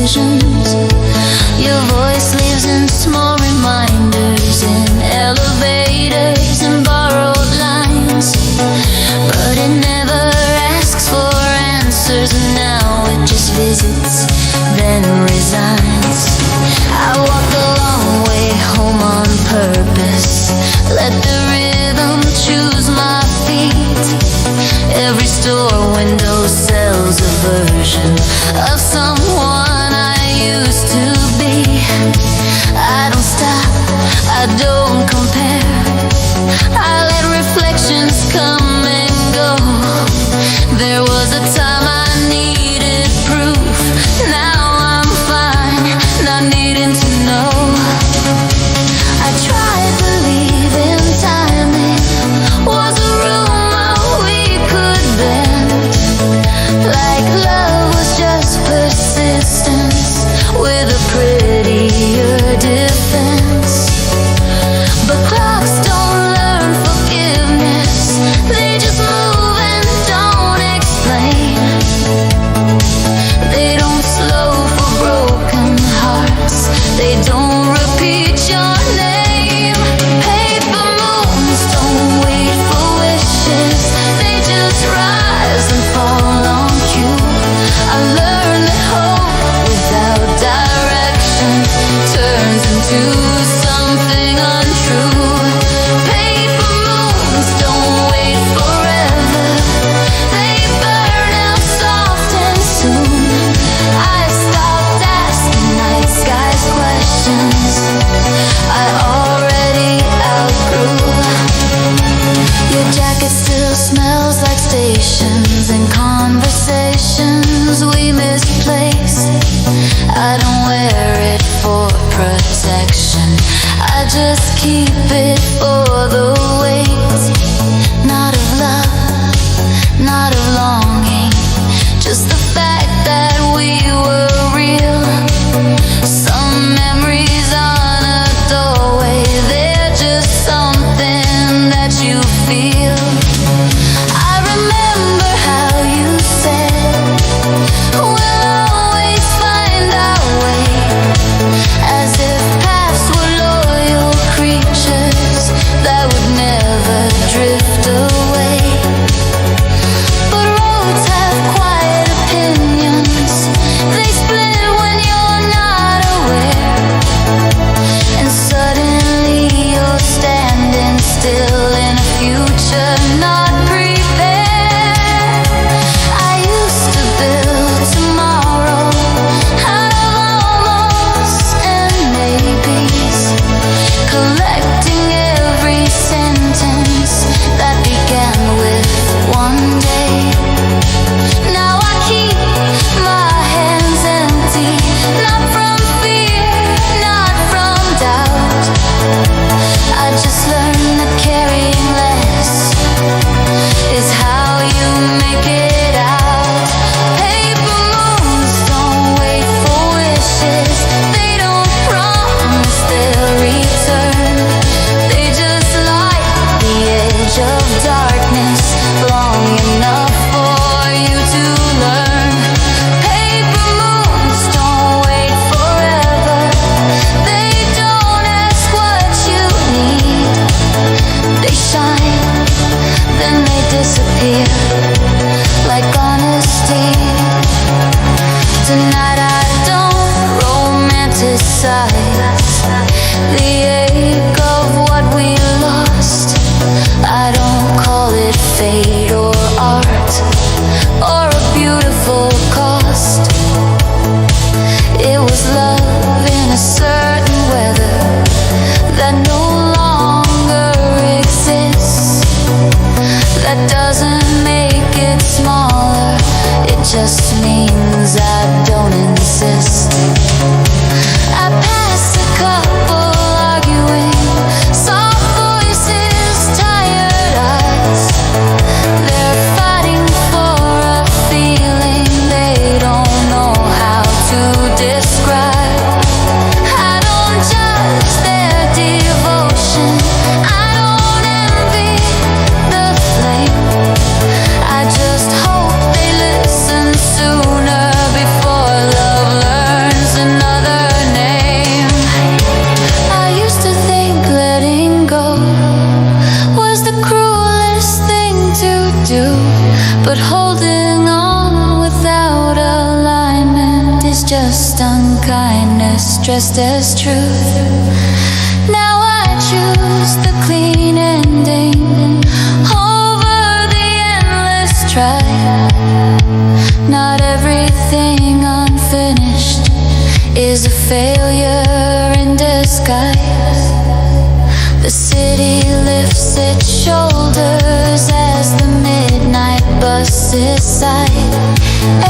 visions. Your voice lives in small reminders, in elevators and borrowed lines. But it never asks for answers, and now it just visits, then resigns. I walk the long way home on purpose, let the rhythm choose my feet. Every store window sells a version of someone I used to be. I don't stop, I don't compare, I let reflections come and go. There was a time I needed proof, now I'm fine, not needing to know. I tried believing timing was a rumor we could bend, like love was just persistence with a prettier defense. But clocks don't learn forgiveness, they just move and don't explain. They don't slow for broken hearts, they don't repeat your name. Paper moons don't wait for wishes, they just rise and fall on cue. I learned that hope without direction turns into something untrue. Paper moons don't wait forever, they burn out soft and soon. I stopped asking night skies questions I already outgrew. Your jacket still smells like stations and conversations we misplaced. I don't wear it for protection, I just keep it for the weight. Not of love, not of longing, just the fact that we were real. Some memories on a doorway, they're just something that you feel. I remember how you said, we'll always find our way, as if paths were loyal creatures that would never drift away. But roads have quiet opinions, they split when you're not aware, and suddenly you're standing still in a future not prepared. I used to build tomorrow out of almost and maybes, collecting every sentence that began with one day. Now I keep my hands empty, not from fear, not from doubt. I just learned that carrying less is how you make it out. Paper moons don't wait for wishes, they don't promise they'll return. They just light the edge of darkness long enough for you to learn. Paper moons don't wait forever, they don't ask what you need. They shine, then they disappear like honesty. Tonight I don't romanticize the ache of what we lost. I don't call it fate or art or a beautiful cost. It was love in a certain weather that no longer exists. That doesn't make it smaller, it just means I don't insist. I pass a couple arguing, soft voices, tired eyes. just unkindness dressed as truth. Now I choose the clean ending over the endless try. Not everything unfinished is a failure in disguise. The city lifts its shoulders as the midnight buses sigh.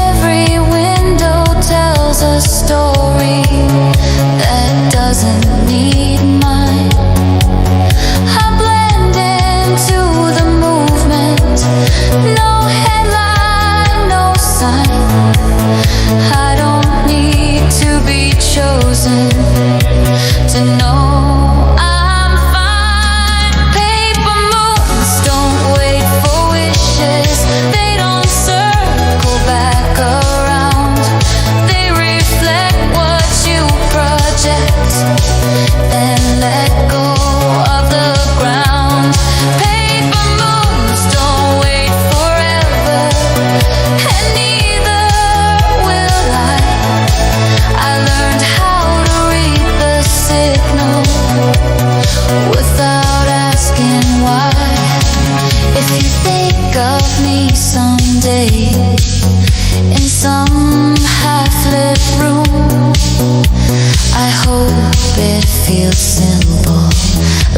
Every window tells a story that doesn't need mine. I blend into the movement, no headline, no sign. I don't need to be chosen to know I'm fine. Paper moons don't wait for wishes, they don't circle back around. They reflect what you project, then let go of the ground. Paper moons don't wait forever, and neither will I. I learned how to read the signal without asking why. If you think of me someday in some half-lit room, I hope it feels simple,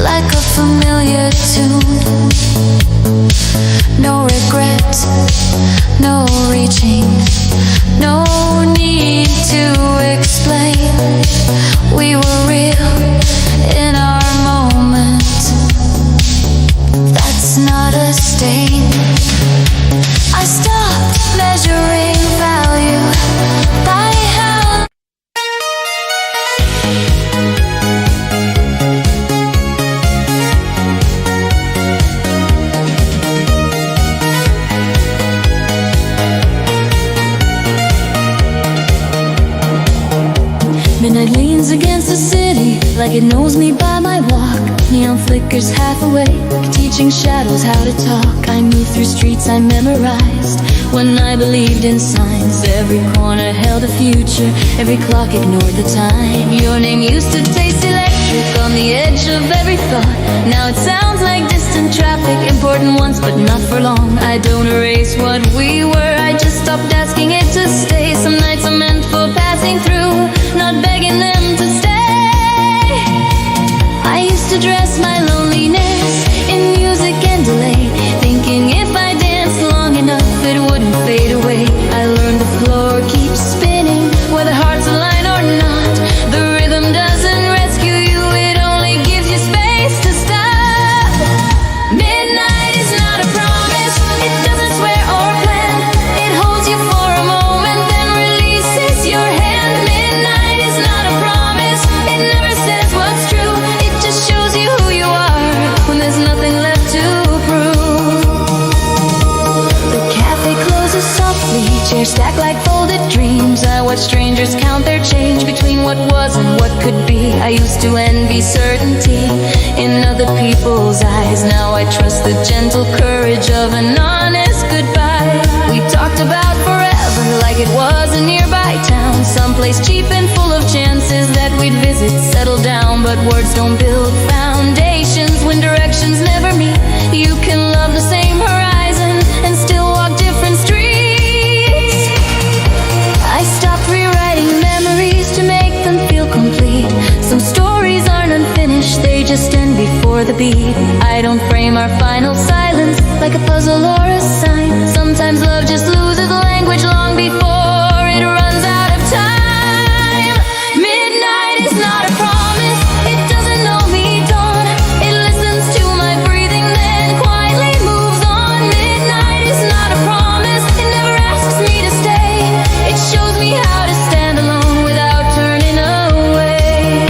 like a familiar tune. No regret, no reaching, no need to explain. We were real in our moment. That's not a stain. I stopped measuring value by how midnight leans against the city like it knows me by my walk. Neon flickers half awake, teaching shadows how to talk. I move through streets I memorized when I believed in signs. Every corner held a future, every clock ignored the time. Your name used to taste electric on the edge of every thought. Now it sounds like distant traffic, important once but not for long. I don't erase what we were, I just stopped asking it to stay. Some nights are meant for passing through, not begging them to stay. I used to dress my loneliness in music and delay, thinking if I danced long enough it wouldn't fade away. I learned the floor keeps spinning, whether hearts align or not. The rhythm doesn't rescue you, it only gives you space to stop. Midnight is not a promise, it doesn't swear or plan. It holds you for a moment, then releases your hand. Midnight is not a promise, it never says what's true. It just shows you who you are when there's nothing left to prove. The cafe closes softly, chairs stacked like folded dreams. I watch strangers count their change between what was and what could be. I used to envy certainty in other people's eyes. Now I trust the gentle courage of an honest goodbye. We talked about forever like it was a nearby town, someplace cheap and full of chances that we'd visit, settle down. But words don't build foundations when directions never meet. You can love the same horizon and still walk different streets. I stopped rewriting memories to make them feel complete. Some stories aren't unfinished, they just end before the beat. I don't frame our final silence like a puzzle or a sign. Sometimes love just loses language long before it runs out of time. Midnight is not a promise, it doesn't know me dawn. It listens to my breathing, then quietly moves on. Midnight is not a promise, it never asks me to stay. It shows me how to stand alone without turning away.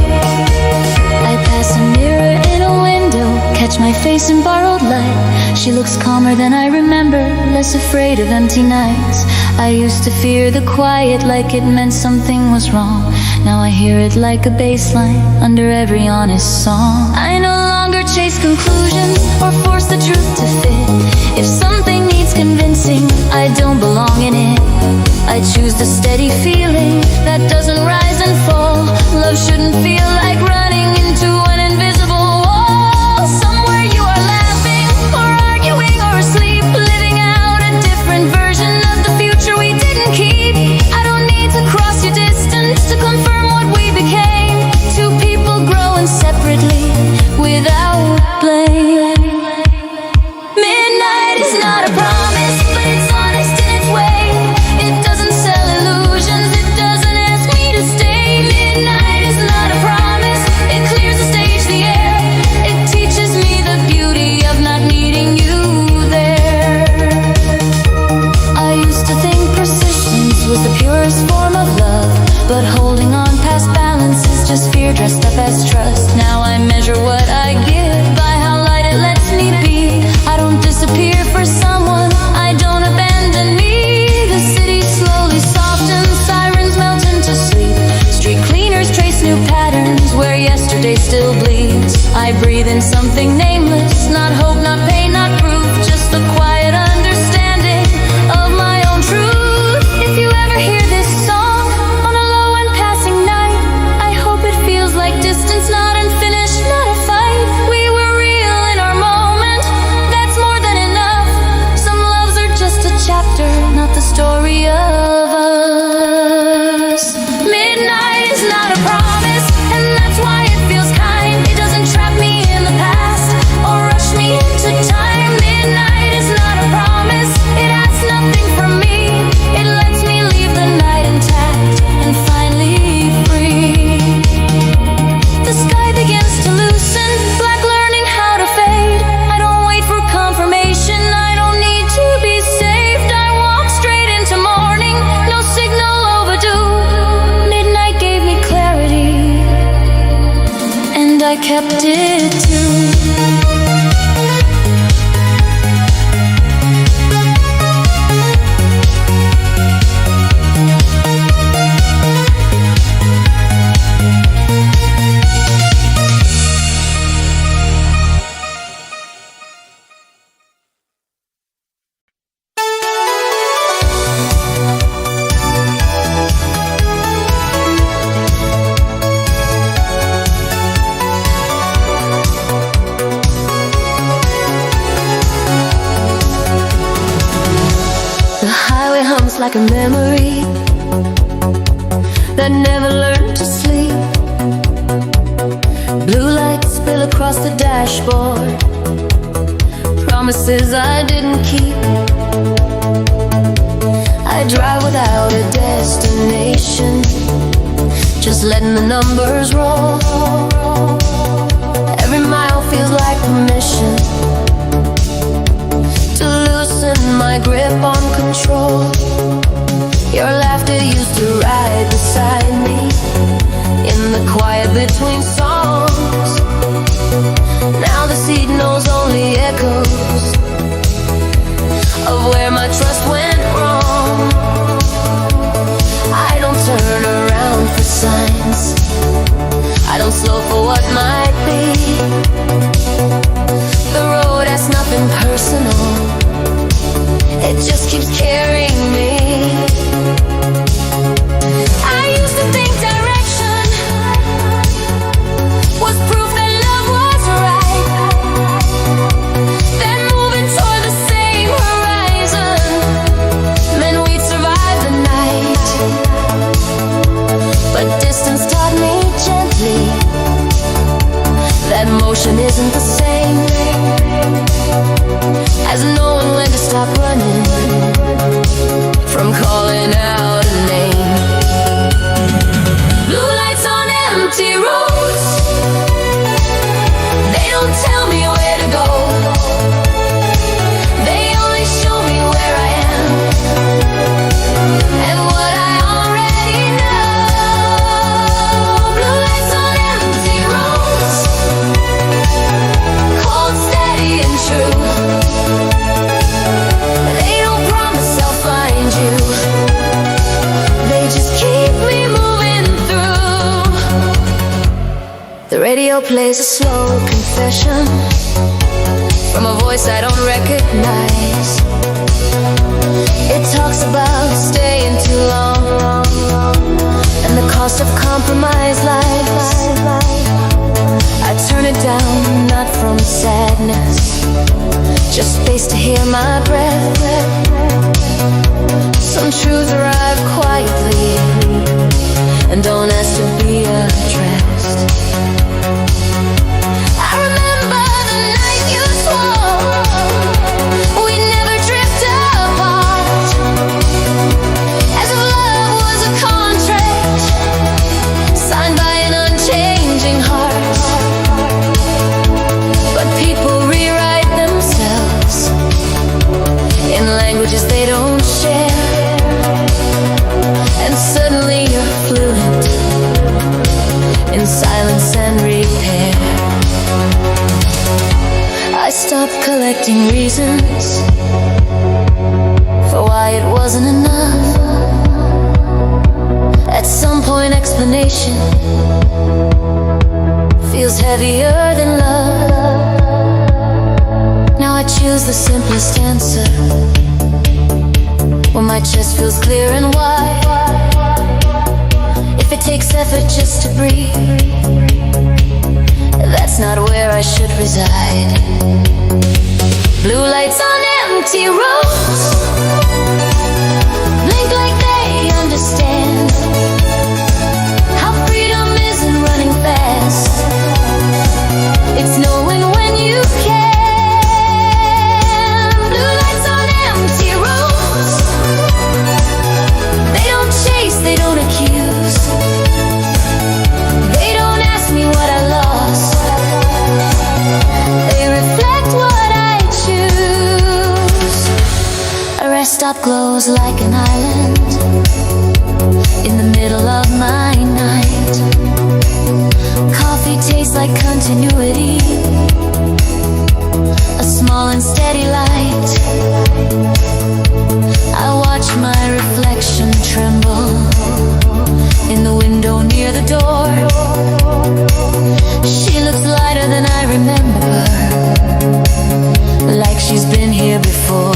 I pass a mirror in a window, catch my face in borrowed light. She looks calmer than I remember, less afraid of empty nights. I used to fear the quiet like it meant something was wrong. Now I hear it like a bass line under every honest song. I no longer chase conclusions or force the truth to fit. If something needs it's convincing I don't belong in it. I choose the steady feeling that doesn't rise and fall. Love shouldn't feel like running into an invisible wall. Somewhere you are laughing or arguing or asleep, living out a different version of the future we didn't keep. I don't need to cross your distance to confirm what we became. Two people growing separately without blame. Midnight is not a promise, but it's honest in its way. It doesn't sell illusions, it doesn't ask me to stay. Midnight is not a promise, it clears the stage, the air. It teaches me the beauty of not needing you there. I used to think persistence was the purest form of love, but holding on past balance is just fear dressed up as trust. Now I measure what I give by how light it lets me be. I don't disappear for someone, I don't abandon me. The city slowly softens, sirens melt into sleep. Street cleaners trace new patterns where yesterday still bleeds. I breathe in something nameless, not hope, not pain, not proof, just the quiet understanding of my own truth. If you ever hear this song on a low and passing night, I hope it feels like distance, not unfinished, not a fight. We were real in our moment, that's more than enough. Some loves are just a chapter, not the story of us. Midnight is not a promise, and that's why it feels kind. It doesn't trap me in the past or rush me into time. Midnight is not a promise, it asks nothing from me. It lets me leave the night intact and finally free. The sky begins to loosen, black learning how to fade. I don't wait for confirmation, I don't need to be saved. I walk straight into morning, no signal overdue. Midnight gave me clarity, and I kept it too. Like a memory that never learned to sleep. Blue lights spill across the dashboard, promises I didn't keep. I drive without a destination, just letting the numbers roll. Every mile feels like permission to loosen my grip on control. Your laughter used to ride beside me in the quiet between songs. Now the seat knows only echoes of where my trust went wrong. I don't turn around for signs, I don't slow for what might be. The road has nothing personal, it just keeps carrying me. I used to think direction was proof that love was right, that moving toward the same horizon meant we'd survive the night. But distance taught me gently that motion isn't the same as knowing when to stop running from calling out a name. Blue lights on empty roads, they don't tell me where to go, they only show me where I am and what I already know. Blue lights on empty roads, cold, steady and true. They don't promise I'll find you, they just keep me moving through. The radio plays a slow confession from a voice I don't recognize. It talks about staying too long and the cost of compromised lives. I turn it down, not from sadness, just space to hear my breath. Some truths arrive quietly and don't ask to be addressed. I remember the night you swore we'd never drift apart, as if love was a contract signed by an unchanging heart. But people rewrite themselves in languages they don't share, and suddenly you're fluent in silence and repair. I stopped collecting reasons for why it wasn't enough. At some point explanation feels heavier than love. Now I choose the simplest answer when my chest feels clear and wide. If it takes effort just to breathe, that's not where I should reside. Blue lights on empty roads blink like they understand how freedom isn't running fast. It's knowing when you can. Blue lights on empty roads. They don't chase, they don't accuse. They don't ask me what I lost. They reflect what I choose. A rest stop glows like an island in the middle of my night. Coffee tastes like continuity, a small and steady light. I watch my reflection tremble in the window near the door. She looks lighter than I remember, like she's been here before.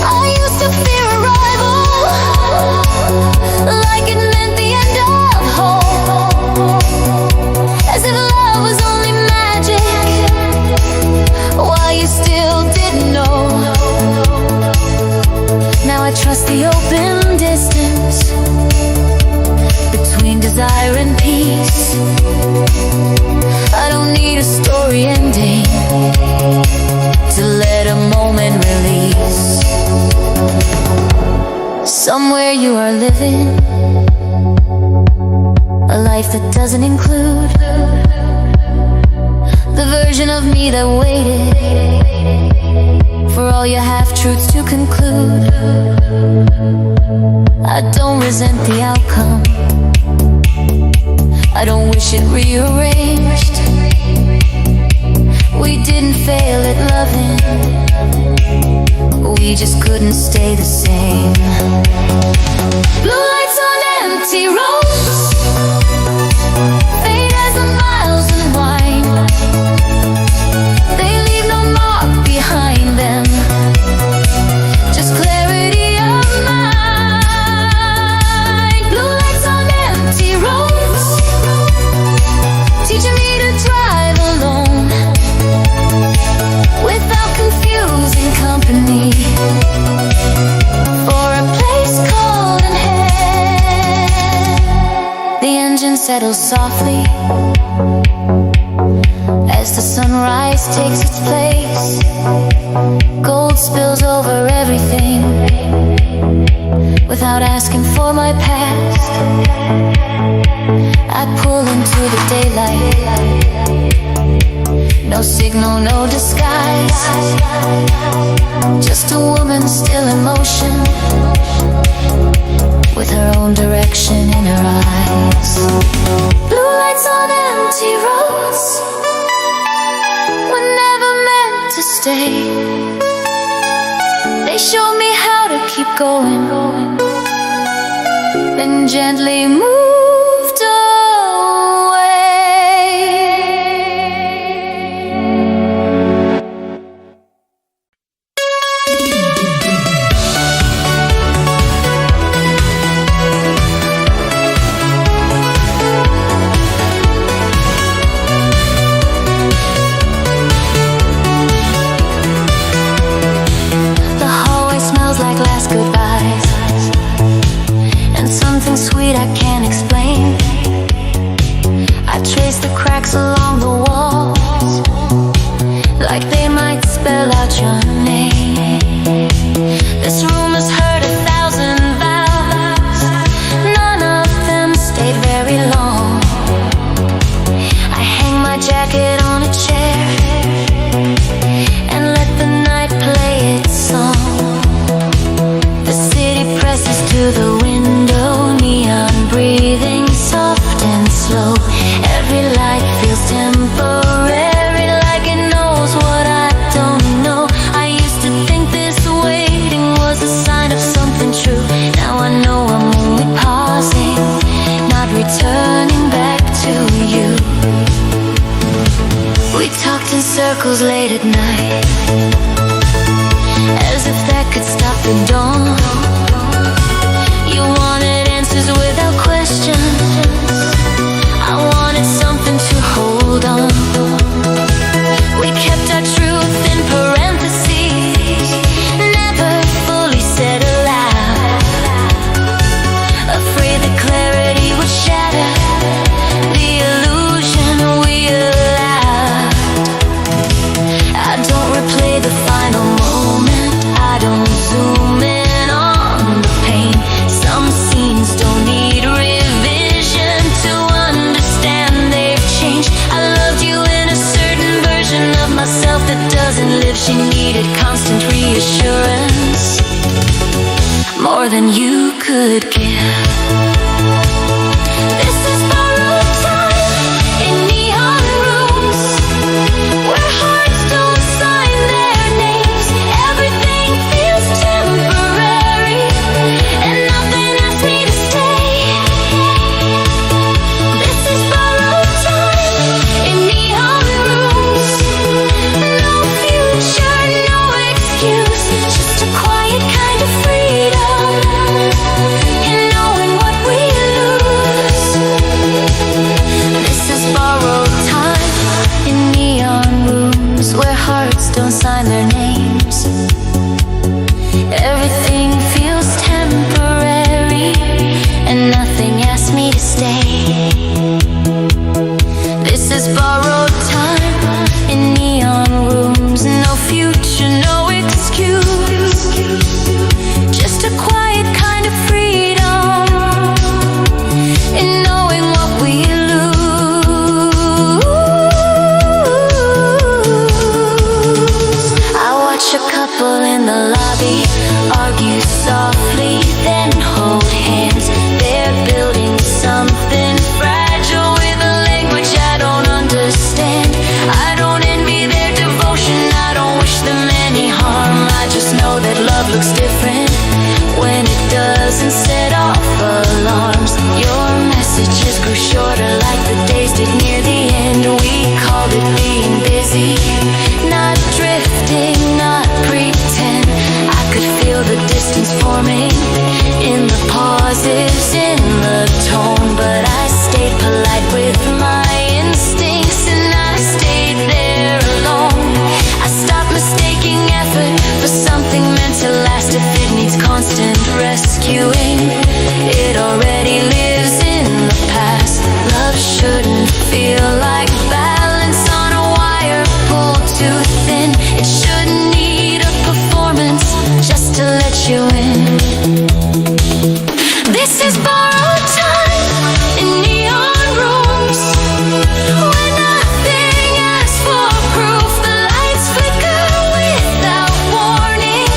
I used to fear arrival, like it meant the end of hope, as if love was only magic, while you still didn't know. Now I trust the open distance between desire and peace. I don't need a story ending to let a moment release. Somewhere you are living a life that doesn't include the version of me that waited for all your half-truths to conclude. I don't resent the outcome, I don't wish it rearranged. We didn't fail at loving, we just couldn't stay the same. Blue lights on empty roads fade as the miles unwind. They leave no mark behind them, just clarity of mind. Blue lights on empty roads, teaching me to drive alone without confusing company, for a place called in head. The engine settles softly as the sunrise takes its place. Gold spills over everything without asking for my past. I pull into the daylight, no signal, no disguise, just a woman still in motion, with her own direction in her eyes. Blue lights on empty roads were never meant to stay. They showed me how to keep going, then gently moved away. sweet I can't explain. I trace the cracks along the walls, like they might spell out your name. This room has heard 1,000 vows, none of them stayed very long. I hang my jacket on a chair and let the night play its song. The city presses to the window, neon breathing soft and slow. Every light feels temporary, like it knows what I don't know. I used to think this waiting was a sign of something true. Now I know I'm only pausing, not returning back to you. We talked in circles late at night, as if that could stop the dawn. You wanted answers without questions, I wanted something to hold on. We kept our truth in parentheses, never fully said aloud, afraid that clarity would shatter the illusion we allowed. I don't replay the final moment, I don't zoom in on the pain. Some scenes don't need revision to understand they've changed. I loved you in a certain version of myself that doesn't live. She needed constant reassurance, more than you could give. This is borrowed time in neon rooms, where hearts don't sign their names. Everything feels temporary, and nothing asks me to stay. This is borrowed time in neon rooms, no future, no excuse, just a quiet kind of freedom in knowing what we lose. This is borrowed time in neon rooms, where hearts don't sign their names. Everything feels temporary, and nothing asks me to stay. This is borrowed time in neon rooms, no future, no excuse, just a quiet kind of freedom in knowing what we lose. I watch a couple in the lobby argue softly, then hold hands. They're building something fragile with a language I don't understand. I don't envy their devotion, I don't wish them any harm. I just know that love looks different when it doesn't set off alarms. Your messages grew shorter like the days did near the end. We called it being busy, not drifting, not pretend. I could feel the distance forming in the pauses, in the tone, but I stayed polite with my instincts, and I stayed there alone. I stopped mistaking effort for something meant to last. If it needs constant rescuing, it already lives in the past. Love shouldn't feel like balance on a wire pulled too thin. It shouldn't need a performance just to let you in. This is borrowed time in neon rooms, where nothing asks for proof. The lights flicker without warning,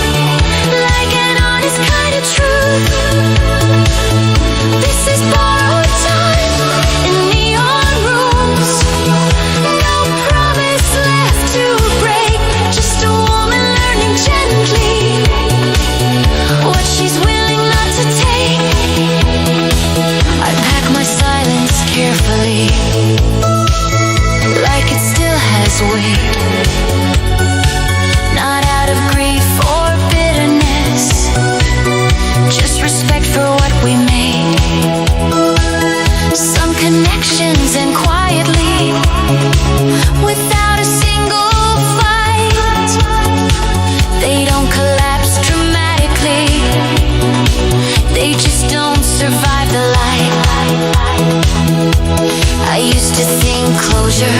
like an honest kind of truth. This is borrowed time in neon rooms, no promise left to break, just a woman learning gently what she's willing not to take. I used to think closure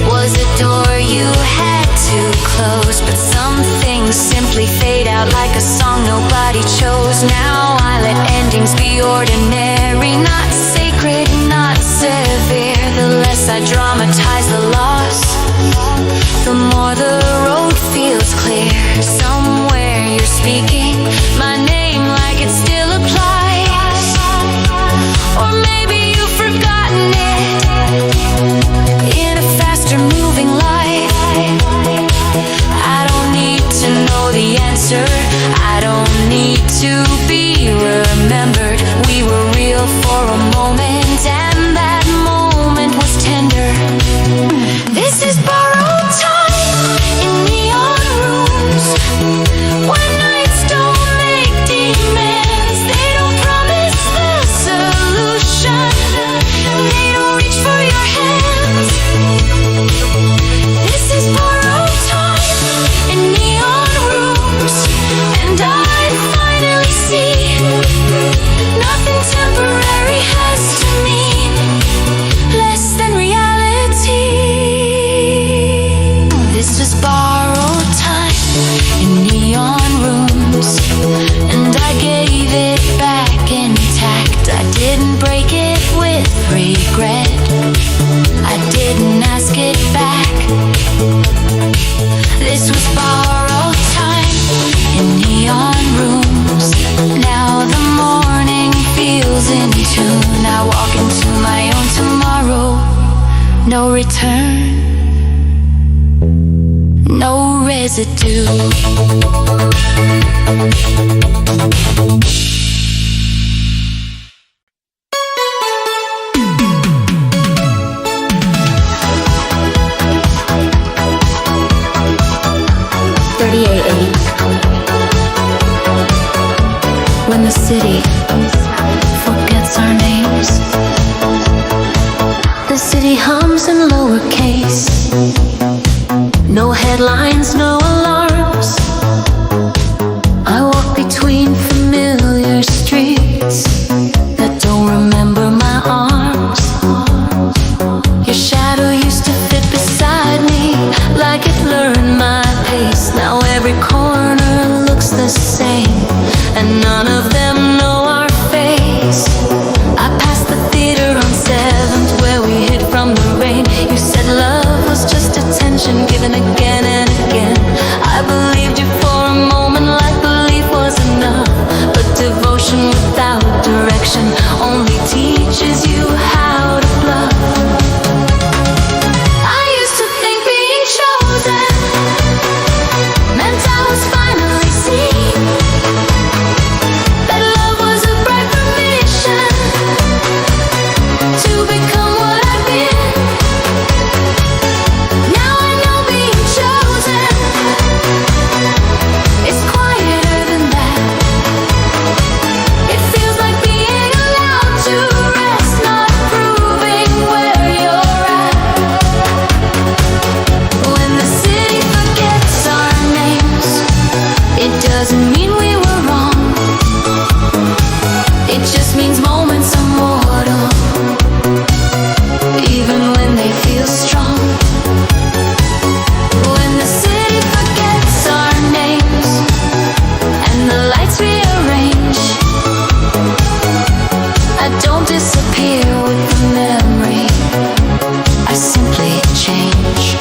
was a door you had to close, but some things simply fade out like a song nobody chose. Now I let endings be ordinary, not sacred, not severe. The less I dramatize the loss, the more the road feels clear. Somewhere you're speaking my name like it still applies, or maybe you've forgotten it in a faster moving life. I don't need to know the answer, I don't need to be remembered. We were real for a moment, and that moment was tender. This is borrowed time in neon rooms, when nights don't make demands. They don't promise the solution, they don't reach for your hands. This is borrowed time in neon rooms, and I finally see nothing temporary has to mean less than reality. This was borrowed time in neon rooms, and I gave it back intact. I didn't break it with regret, I didn't ask it back. This was borrowed time in neon rooms. Now the morning feels in tune. I walk into my own tomorrow. No return, no residue. When the city forgets our names, the city hums in lowercase. No headlines, no alarms. I walk between familiar streets that don't remember my arms. Your shadow used to fit beside me like it learned my pace. Now every corner looks the same, and none of them know our face. I passed the theater on 7th where we hid from the rain. You said love was just attention given again and again. I believed you for a moment like belief was enough, but devotion without direction only teaches you how to bluff. I used to think being chosen meant I was finally seen, that love was a bright permission to become what I've been. Now I know being chosen is quieter than that. It feels like being allowed to rest, not proving where you're at. When the city forgets our names, it doesn't mean we were wrong, it just means moments are mortal, even when they feel strong. When the city forgets our names and the lights rearrange, I don't disappear with the memory, I simply change.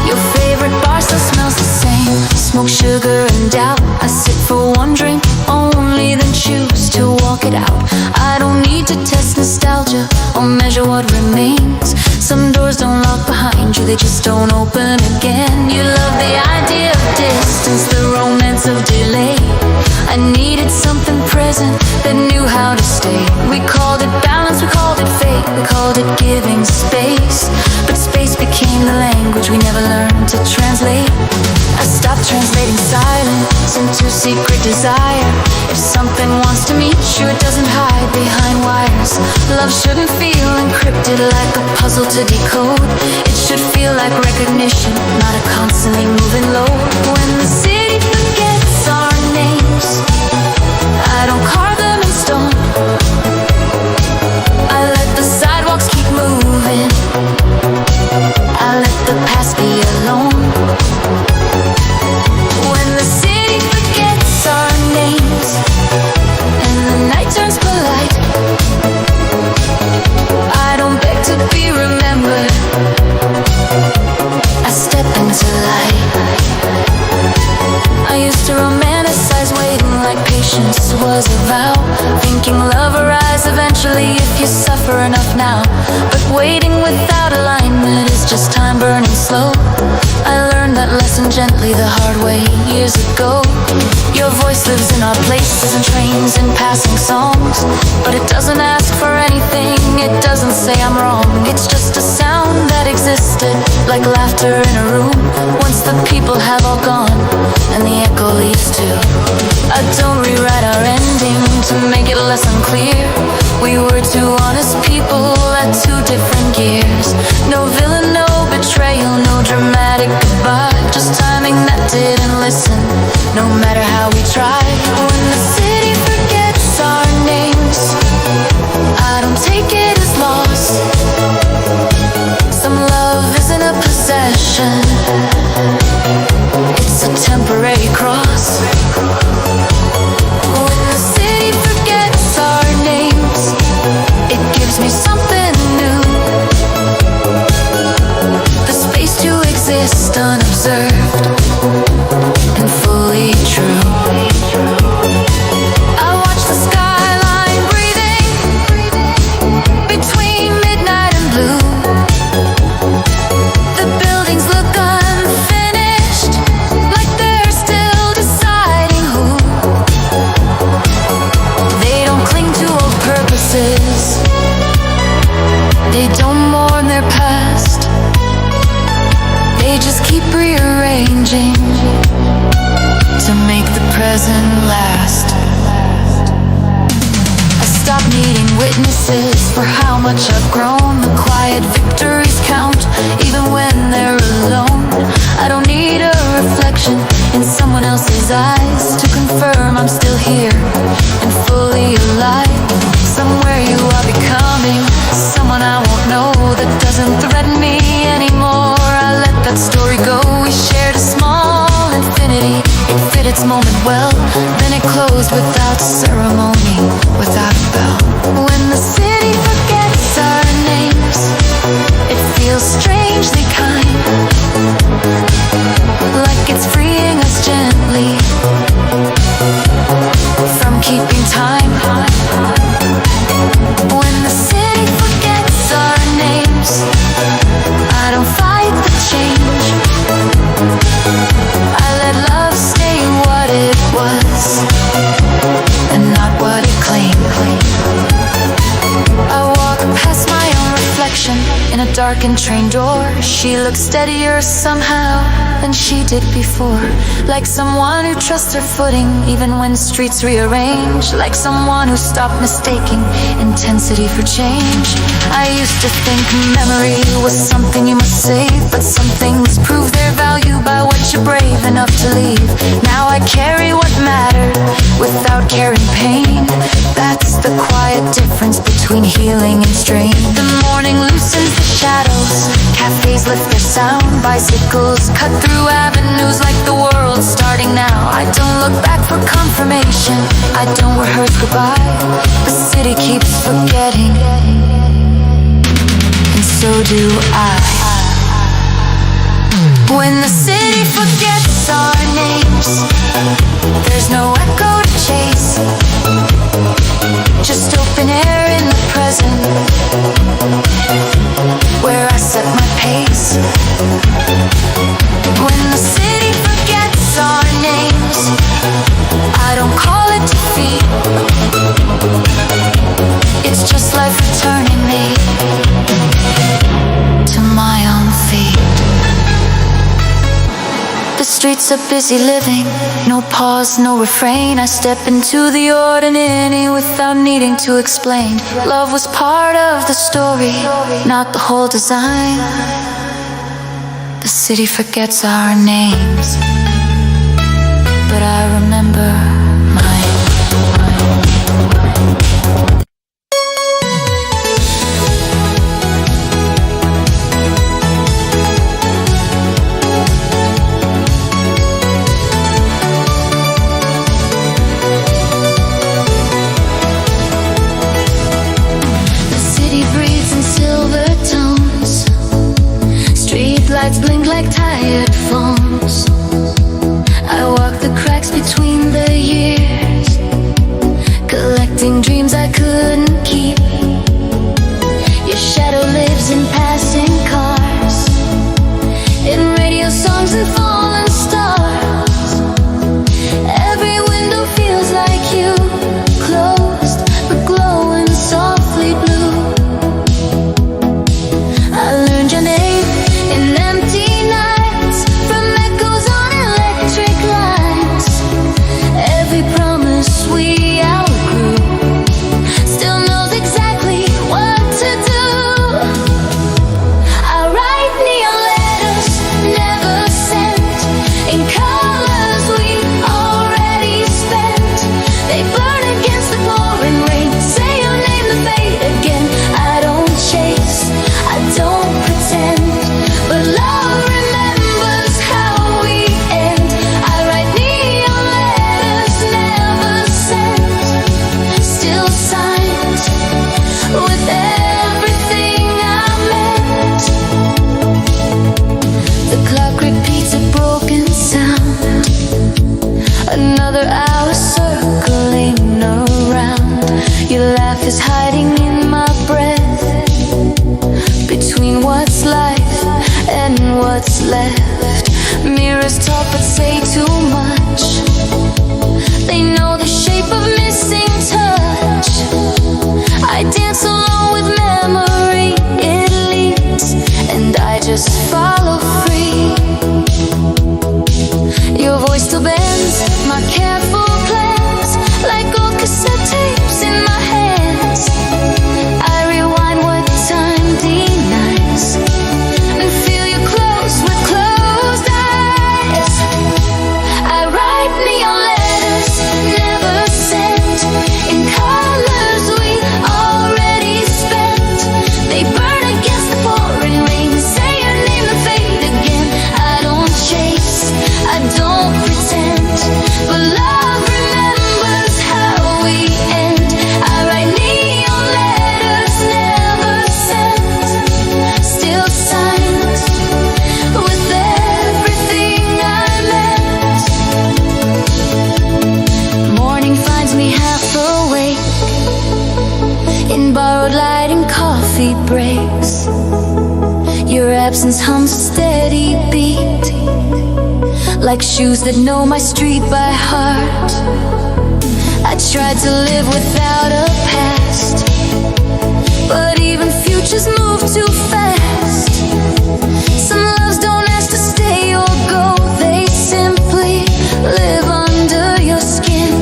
Your favorite bar still smells the same, smoke, sugar and doubt. I sit for one drink only, then choose to walk it out. I don't need to test nostalgia or measure what remains. Some doors don't lock behind you, they just don't open again. You love the idea of distance, the romance of delay. I needed something present that knew how to stay. We called it balance, we called it fate, we called it giving space. But space became the language we never learned to translate. I stopped translating silence into secret desire. If something wants to meet you, it doesn't hide behind wires. Love shouldn't feel encrypted like a puzzle to decode. It should feel like recognition, not a constantly moving load. When the city forgets our names, I don't carve them in stone, I let eventually if you suffer enough now. But waiting without alignment is just time burning slow. I learned that lesson gently the hard way years ago. Your voice lives in our places and trains and passing songs, but it doesn't ask for anything, it doesn't say I'm wrong. It's just a sound that existed like laughter in a room once the people have all gone and the echo leaves too. I don't rewrite our ending to make it less unclear. We were two honest people at two different gears. No villain, no betrayal, no dramatic goodbye, just timing that didn't listen, no matter how we tried. When the city forgets our names, I don't take it as loss. Some love isn't a possession, it's a temporary cross. When the city forgets our names, it gives me something new, the space to exist unobserved and fully true. I watch the skyline breathing between midnight and blue. The buildings look unfinished, like they're still deciding who. They don't cling to old purposes, they don't mourn their past, they just keep rearranging to make the present last. I stopped needing witnesses for how much I've grown. The quiet victories count, even when they're alone. I don't need a reflection in someone else's eyes to confirm I'm still here and fully alive. Somewhere you are becoming someone I won't know, that doesn't threaten me anymore. I let that story go. We shared a small infinity, it fit its moment well, then it closed without ceremony, without a bell. When the city forgets our names, it feels strangely kind, like it's freeing us gently from keeping time. When the city forgets our names, I don't fight the change, I let love stay what it was and not what it claimed. I walk past my own reflection in a darkened train door. She looks steadier somehow than she did before, like someone who trusts her footing even when streets rearrange, like someone who stopped mistaking intensity for change. I used to think memory was something you must save, but some things prove their value by what you're brave enough to leave. Now I carry what mattered without carrying pain. That's the quiet difference between healing and strain. The morning loosens the shadows, cafes lift their sound, bicycles cut through avenues like the world's starting now. I don't look back for confirmation, I don't rehearse goodbye. The city keeps forgetting, and so do I. When the city forgets our names, there's no echo to chase, just open air in the present, where I set my pace. When the city forgets our names, I don't call it defeat, it's just life returning me to my own feet. The streets are busy living, no pause, no refrain. I step into the ordinary without needing to explain. Love was part of the story, not the whole design. The city forgets our names, but I remember mine. Lights blink like tired phones. I walk the cracks between the years, collecting dreams I couldn't keep. hiding in my breath, between what's life and what's left. Mirrors talk but say too much. They know the shape of missing touch. I dance along with memory, it leads, and I just follow free. Your voice still bends my careful plans, like old cassette tapes in my hands. I rewind what time denies and feel you close with closed eyes. I write neon letters never sent, in colors we already spent. They burn against the pouring rain, say your name and fade again. I don't chase, I don't pretend, but love remembers how we end. I write neon letters never sent, still signed with everything I meant. Morning finds me half awake, in borrowed light and coffee breaks. Your absence hums a steady beat, like shoes that know my street by heart. I tried to live without a past, but even futures move too fast. Some loves don't ask to stay or go, they simply live under your skin.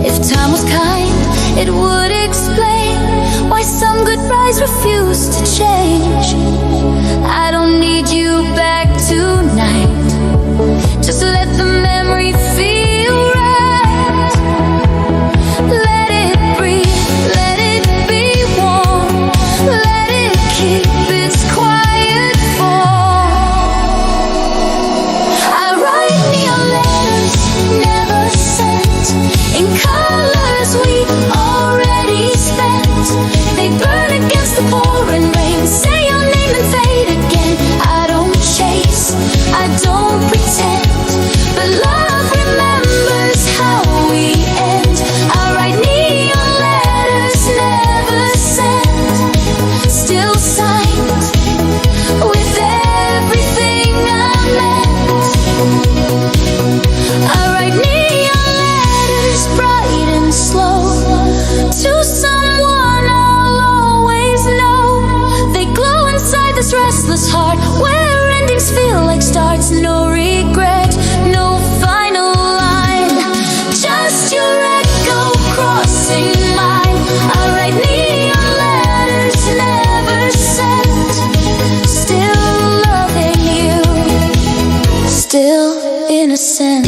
If time was kind, it would explain why some goodbyes refuse to change. I don't need you back tonight, just let the memory feel right. Let it breathe, let it be warm, let it keep its quiet form. I write neon letters never sent, in colors we already spent. They burn against the pouring rain, say your name and fade again. I don't chase, I don't pretend, but love remembers how we end. I write neon letters never sent, still signed with everything I meant. I write neon letters bright and slow, to someone I'll always know. They glow inside this restless heart, where endings feel like starts. No regret, no final line, just your echo crossing mine. I write neon letters never sent, still loving you, still innocent.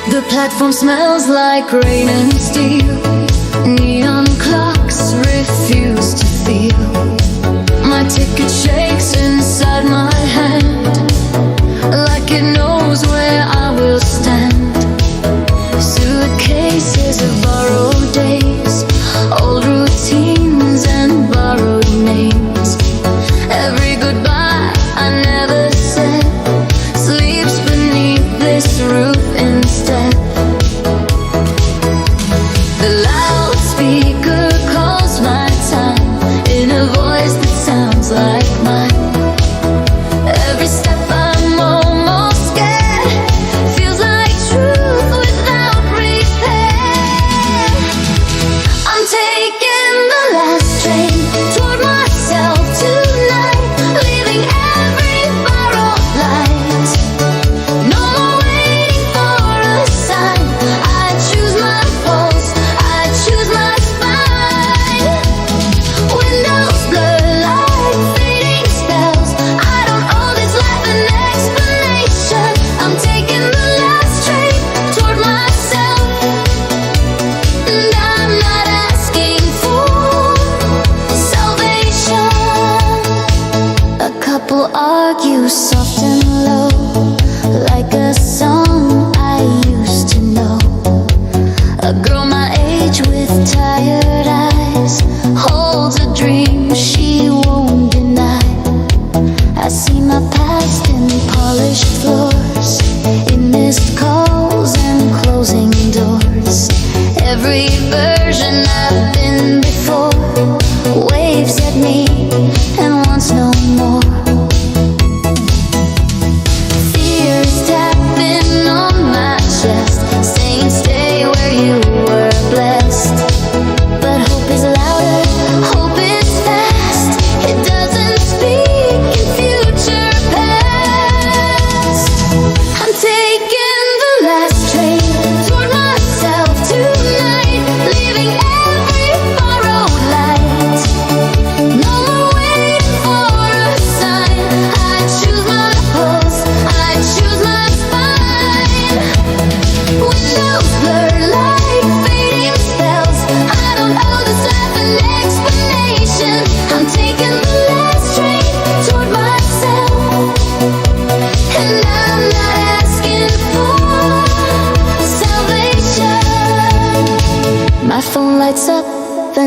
The platform smells like rain and steel. Neon clocks refuse to feel. My ticket shakes inside my hand, like it knows where I will stand. Suitcases of borrowed days, old routines and borrowed names. Every goodbye I never said sleeps beneath this roof instead. The loudspeaker calls my time in a voice that sounds like mine. Every step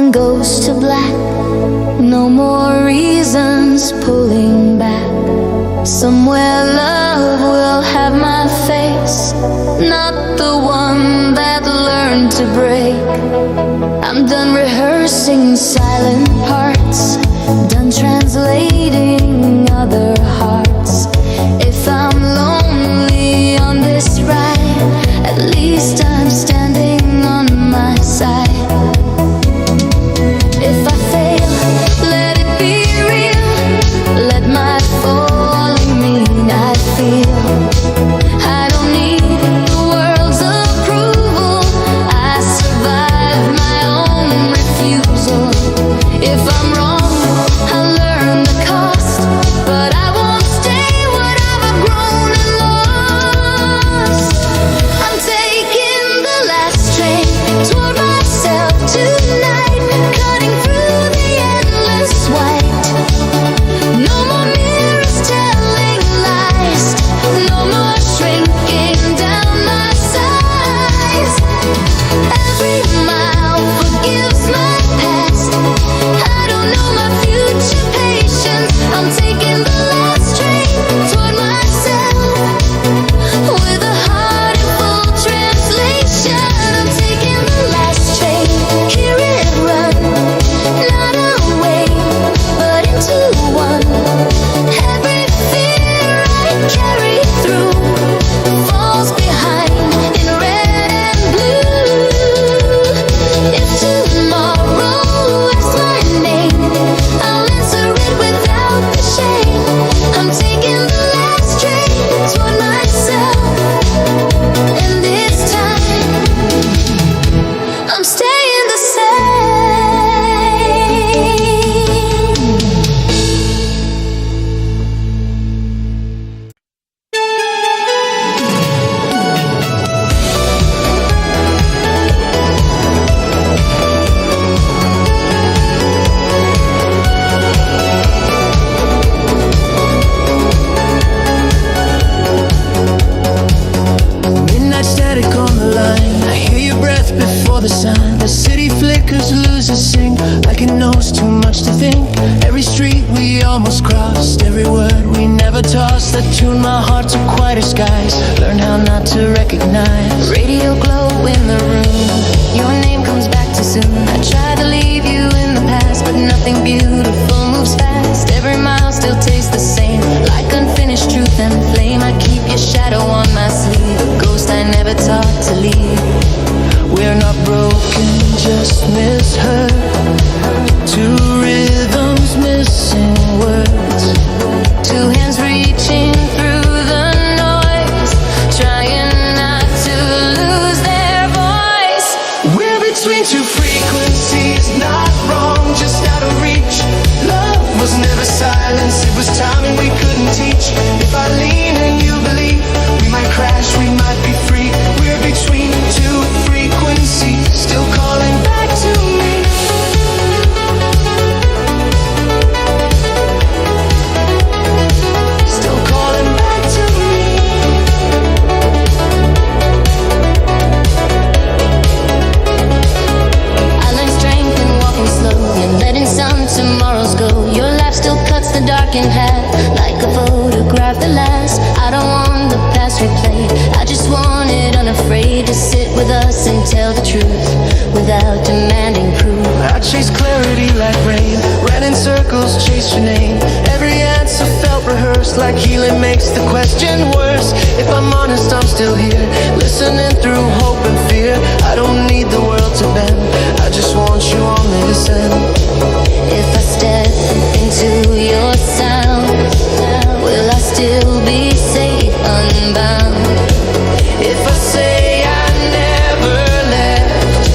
sun goes to black, no more reasons pulling back. Somewhere love will have my face, not the one that learned to break. I'm done rehearsing silent parts, done translating other hearts. If I'm lonely on this ride, at least I'm standing on my side. If I fail, let it be real. Let my falling mean I feel. I don't need the world's approval. I survive my own refusal. If I'm wrong, I'll learn the cost, but I won't stay what I've grown and lost. I'm taking the last train toward myself tonight, cutting through the endless white. No more mirrors telling lies, no more shrinking down my size. Every mile forgives my past. I don't know my future patience. I'm taking the last train toward myself, with a heart in full translation. I'm taking the last train, hear it run, not away, but into one. Every fear I carry through falls behind in red and blue. If tomorrow asks my name, I'll answer it without the shame. I'm taking the last train toward myself, and this time I'm staying the same. Midnight static on the line, I hear your breath before the sun. The city flickers, loses sing, like it knows too much to think. Every street we almost crossed, every word we never tossed, that tuned my heart to quieter skies, learned how not to recognize. Radio glow in the room, your name comes back too soon. I try to leave you in the past, but nothing beautiful moves fast. Every mile still tastes the same, like unfinished truth and flame. I keep your shadow on my sleeve, a ghost I never taught to leave. We're not broken, just misheard. Two rhythms, missing words. Two hands reaching through the noise, trying not to lose their voice. We're between two frequencies, not wrong, just out of reach. Love was never silence, it was timing we couldn't teach. If I lean and you believe, we might crash, we might be free. We're between two frequencies, still calling back to me. Still calling back to me. I learned strength in walking slow and letting some tomorrows go. Your laugh still cuts the dark in half, like a photograph that lasts. I don't want the past replayed, I just want it unafraid to sit with us and tell the truth without demanding proof. I chase clarity like rain, ran in circles, chased your name. Every answer felt rehearsed, like healing makes the question worse. If I'm honest, I'm still here, listening through hope and fear. I don't need the world to bend, I just want you on the listen. If I step into your sound, will I still be safe, unbound? If I say I never left,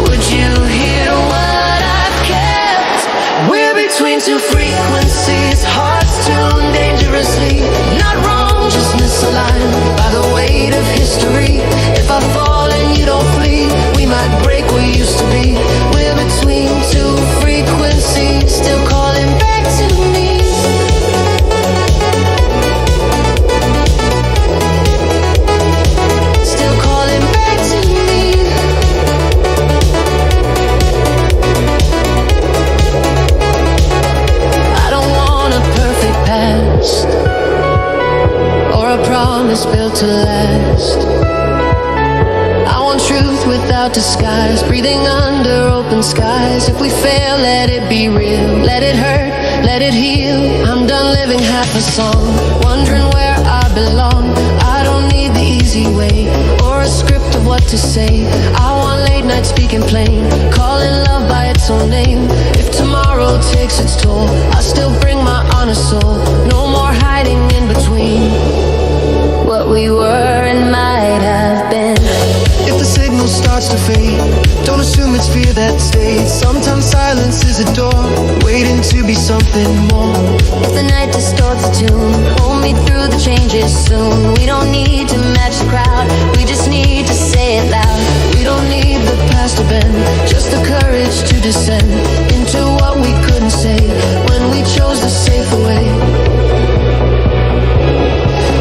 would you hear what I've kept? We're between two frequencies, hearts tuned dangerously. Not wrong, just misaligned by the weight of without disguise, breathing under open skies. If we fail, let it be real, let it hurt, let it heal. I'm done living half a song, wondering where I belong. I don't need the easy way or a script of what to say. I want late night speaking plain, calling love by its own name. If tomorrow takes its toll, I still bring my honest soul. No more hiding in between what we were and might have been. If the signal starts to fade, don't assume it's fear that stays. Sometimes silence is a door, waiting to be something more. If the night distorts the tune, hold me through the changes soon. We don't need to match the crowd, we just need to say it loud. We don't need the past to bend, just the courage to descend into what we couldn't say when we chose the safer way.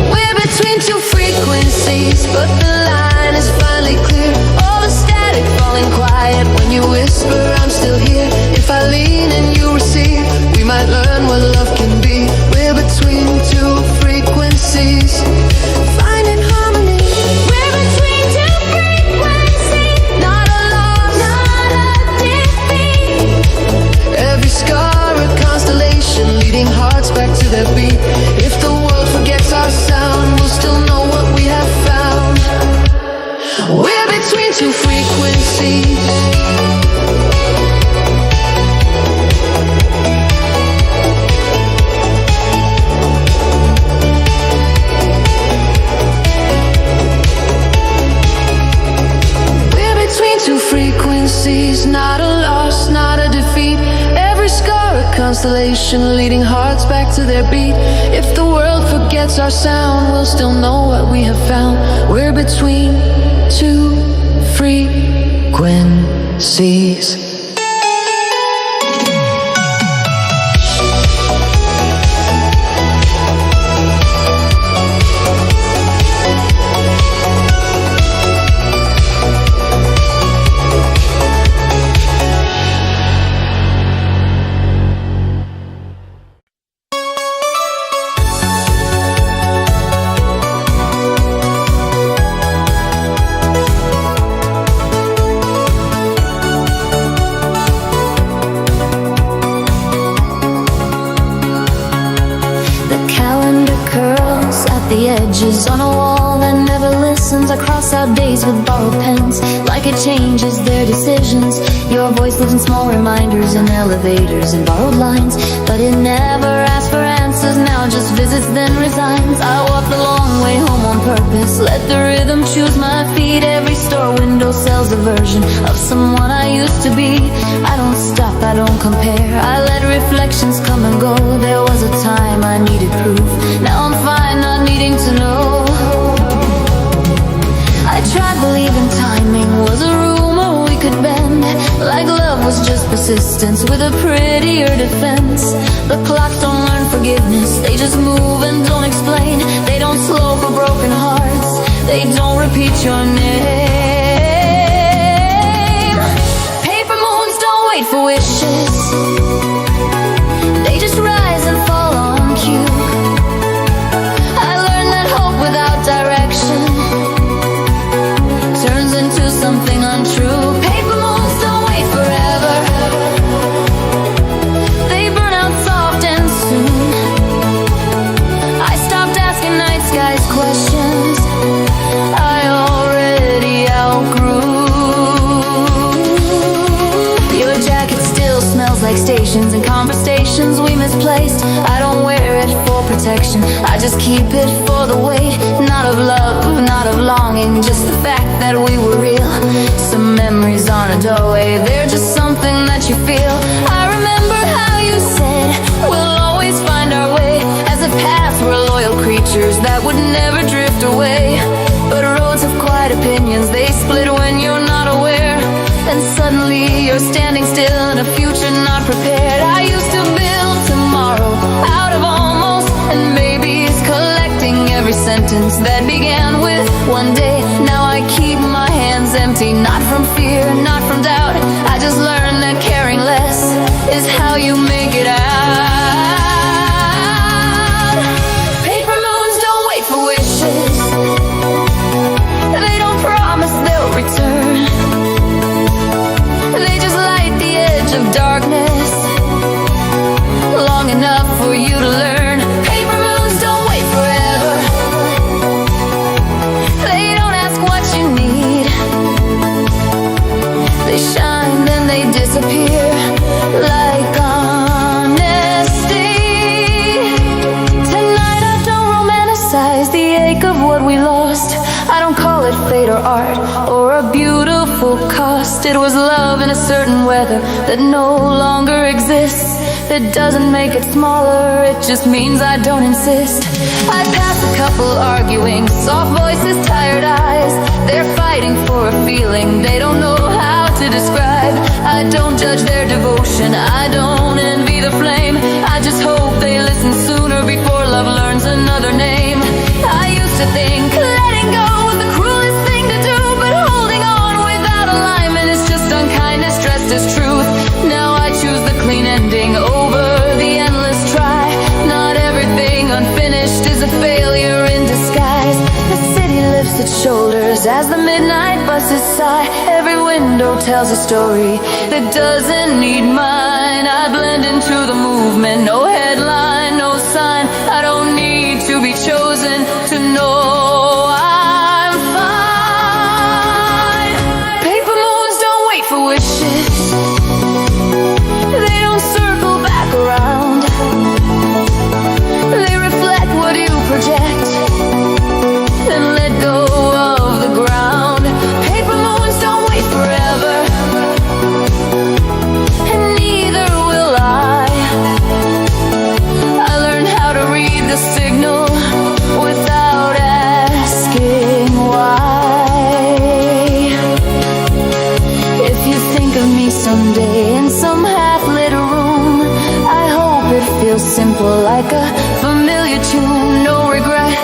We're between two frequencies, but the line is finally clear. All the static falling quiet when you whisper I'm still here. If I lean and you receive, we might learn what love can be. We're between two frequencies, finding harmony. We're between two frequencies, not a loss, not a defeat. Every scar a constellation, leading hearts back to their beat. If the world forgets our sound, we'll still know what we have found. We're between two frequencies. Two frequencies, not a loss, not a defeat. Every scar a constellation, leading hearts back to their beat. If the world forgets our sound, we'll still know what we have found. We're between two frequencies. The edges on a wall that never listens. I cross out days with borrowed pens, like it changes their decisions. Your voice lives in small reminders in elevators and borrowed lines, but it never asks for answers. Now just visits, then resigns. I walk the long way home on purpose, let the rhythm choose my feet. Every store window sells a version of someone I used to be. I don't stop, I don't compare, I let reflections come and go. There was a time I needed proof, now I'm fine not needing to know. I tried believing timing was a rumor we could bend, like love was just persistence with a prettier defense. The clocks don't learn forgiveness, they just move and don't explain. They don't slow for broken hearts, they don't repeat your name. Paper moons don't wait for wishes, they just rise and fall on cue. I learned that hope without direction turns into something untrue. Paper moons don't wait forever, they burn out soft and soon. I stopped asking night skies questions I already outgrew. Your jacket still smells like stations and conversations we misplaced. I don't wear it for protection, I just keep it for the weight. Not of love, not of longing, just the fact that we were real. Some memories aren't a doorway, they're just something that you feel. I remember how you said we'll always find our way, as if paths were loyal creatures that would never drift away. But roads have quiet opinions, they split when you're not aware. Then suddenly you're standing still in a future not prepared. I used to build tomorrow out of almost and maybes, collecting every sentence that began with one day. Now I keep my hands empty, not from fear, not from doubt. I just learned that caring less is how you make it out. Paper moons don't wait for wishes, they don't promise they'll return. art or a beautiful cost. It was love in a certain weather that no longer exists. It doesn't make it smaller, it just means I don't insist. I pass a couple arguing, soft voices, tired eyes. They're fighting for a feeling they don't know how to describe. I don't judge their devotion, I don't envy the flame. I just hope they listen sooner before love learns another name. I used to think letting go was the cruelest thing to do, but holding on without alignment is just unkindness dressed as truth. Now I choose the clean ending over the endless try. Not everything unfinished is a failure in disguise. The city lifts its shoulders as the midnight buses sigh. Every window tells a story that doesn't need mine. I blend into the movement, no headline, no sign. I don't need to be chosen to know I'm fine. Paper moons don't wait for wishes, they don't circle back around. They reflect what you project and let go of the ground. Paper moons don't wait forever, and neither will I. I learned how to read the signal without asking why. If you think of me someday in some half-lit room, I hope it feels simple like a familiar tune. No regret,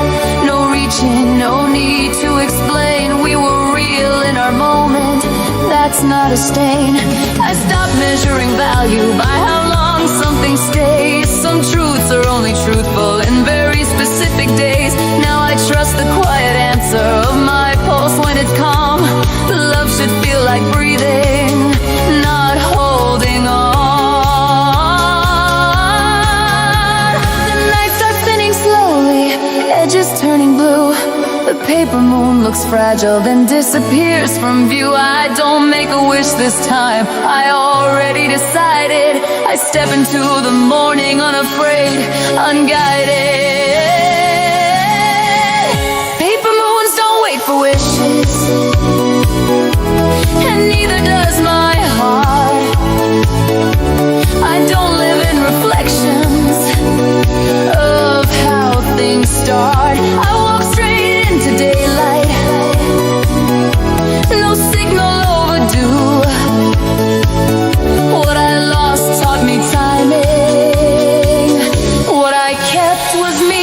no reaching, no need to explain. We were real in our moment, that's not a stain. I stopped measuring value by how long something stays. Some truths are only truthful in very specific days. Now I trust the quiet answer of my pulse when it's calm. Love should feel like breathing, not holding on. The night starts spinning slowly, edges turning blue. The paper moon looks fragile, then disappears from view. I don't make a wish this time, I already decided. I step into the morning unafraid, unguided. Paper moons don't wait for wishes, and neither does my heart. I don't live in reflections of how things start. I walk straight into daylight, no signal overdue. What I lost taught me timing, what I kept was me.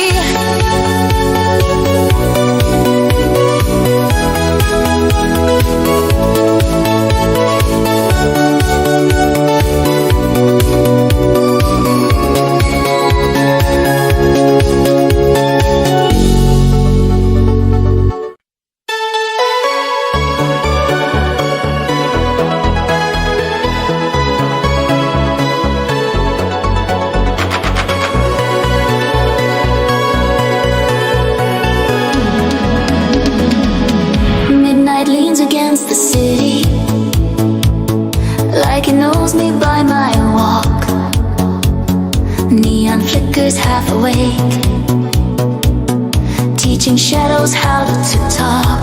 Midnight leans against the city, like it knows me by my walk. Neon flickers half awake, teaching shadows how to talk.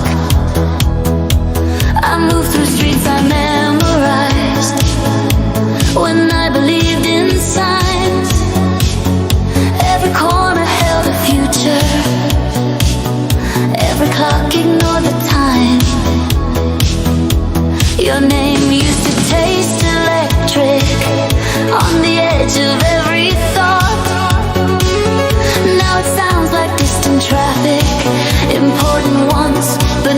I move through streets I memorized when I believed in signs. Every corner held a future, every clock ignored the time. Your name used to taste electric on the edge of every thought. Now it sounds like distant traffic, important once, but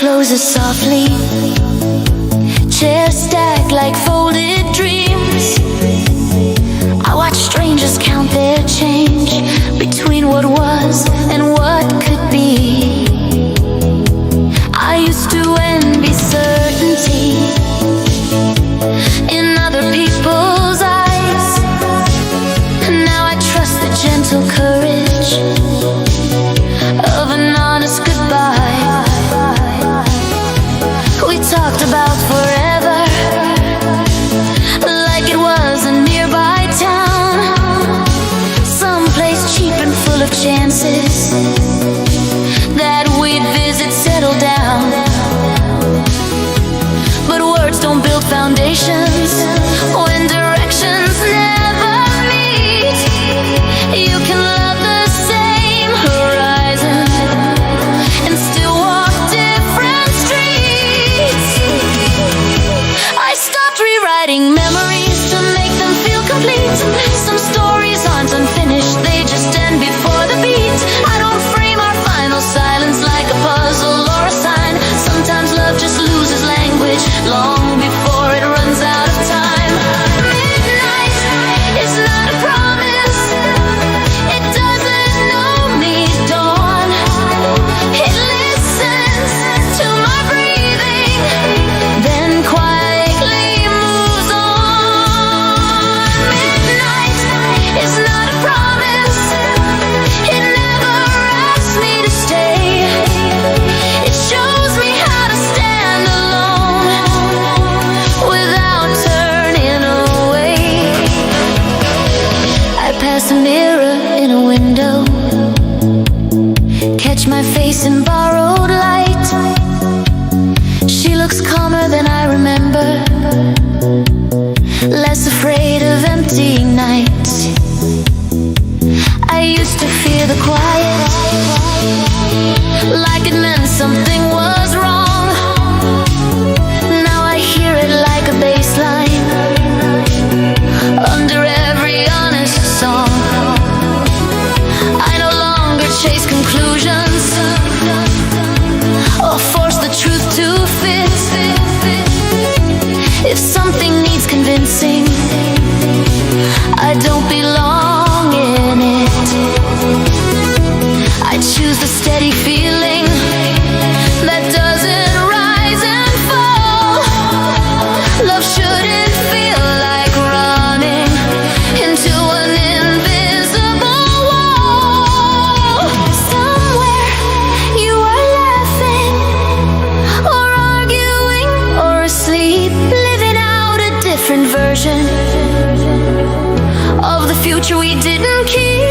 closes softly. Chairs stacked like folded dreams. I watch strangers count their change between what was and what could be. I used to envy certainty in other people's eyes. Now I trust the gentle courage of an honest goodbye. We talked about forever, like it was a nearby town, someplace cheap and full of chances that we'd visit, settle down. But words don't build foundations when directions never meet. You can love the same horizon and still walk different streets. I stopped rewriting memories to make them feel complete. Some stories aren't unfinished, they just end before the beat. I don't frame our final silence like a puzzle or a sign. Sometimes love just loses language long before it runs out of time. Midnight is not a promise, it doesn't know me, dawn. It listens to my breathing, then quietly moves on. Midnight is not a promise, it never asks me to stay. It shows me how to stand alone without turning away. I pass a mirror in a window, catch my face in borrowed light. She looks calmer than I remember, less afraid of empty nights. I used to fear the quiet, like it meant something was wrong. Now I hear it like a bass line under every honest song. I no longer chase conclusions or force the truth to fit. If something needs convincing, I don't belong in it. I choose the steady feeling that doesn't rise and fall. Love shouldn't feel like running into an invisible wall. Somewhere you are laughing or arguing or asleep, living out a different version of the future we didn't keep.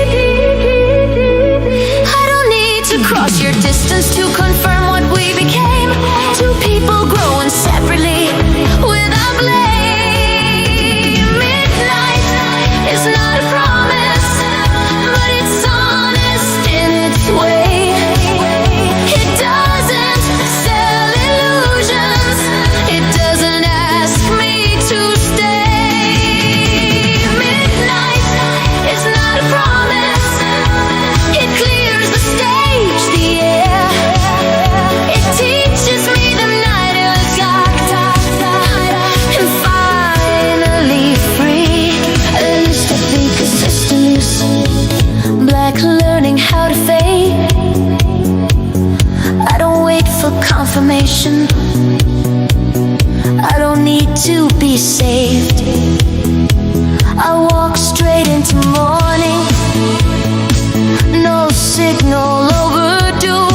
I don't need to cross your distance to confirm what we became. Two people growing separately without blame. Midnight is not a promise, but it's honest in its way. It doesn't sell illusions, it doesn't ask me to stay. Midnight is not a promise, it clears the stage, the air. It teaches me the night is locked and finally free. I used to be consistent, black learning how to fade. I don't wait for confirmation, I don't need to be saved. I walk straight into morning, no signal overdue.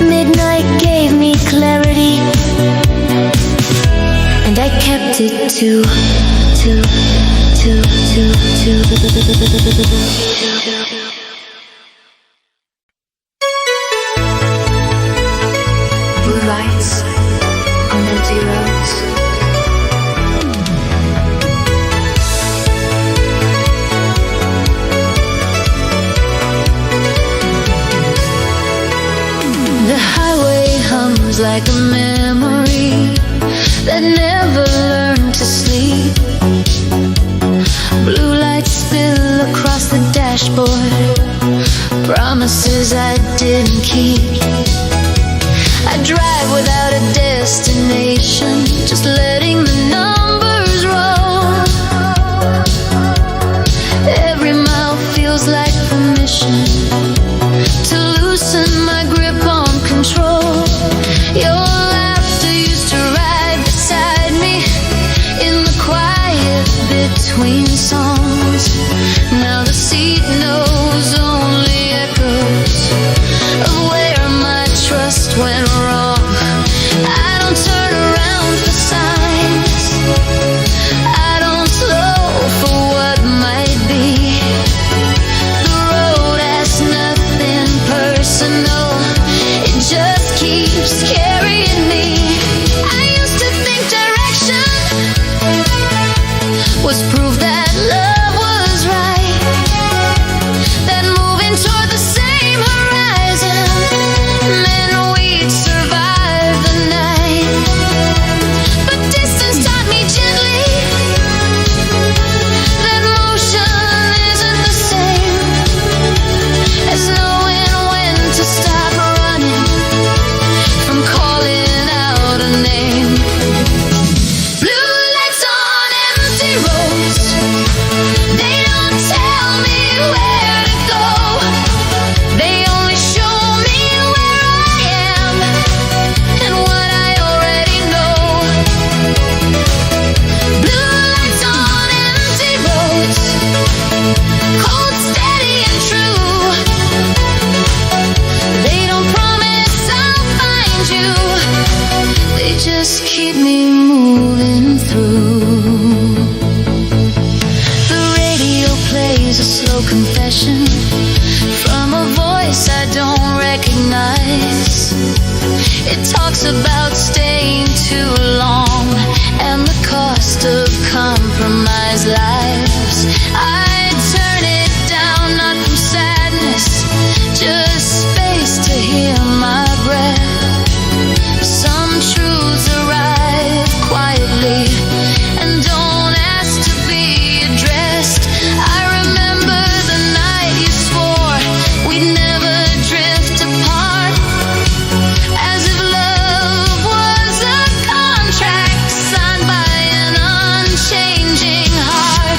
Midnight gave me clarity, and I kept it too. Blue lights on empty roads. The highway hums like a memory that never learned to sleep. Blue lights spill across the dashboard, promises I didn't keep. I between songs. Now the seat knows only echoes of where my trust went wrong. I don't turn around for signs, I don't slow for what might be. The road has nothing personal, it just keeps carrying me. I used to think direction was proof that love was right, that moving toward the same horizon meant we'd survive the night. But distance taught me gently that motion isn't the same as knowing when to stop running from calling out a name. Blue lights on empty roads, they don't tell me where to go, they only show me where I am and what I already know. Blue lights on empty roads, cold, steady and true, they don't promise I'll find you, they just keep me moving through. The radio plays a slow confession from a voice I don't recognize. It talks about staying too long and the cost of compromised lives. I turn it down, not from sadness, just space to hear my breath. Some truths arrive quietly and don't ask to be addressed. I remember the night you swore we'd never drift apart, as if love was a contract signed by an unchanging heart.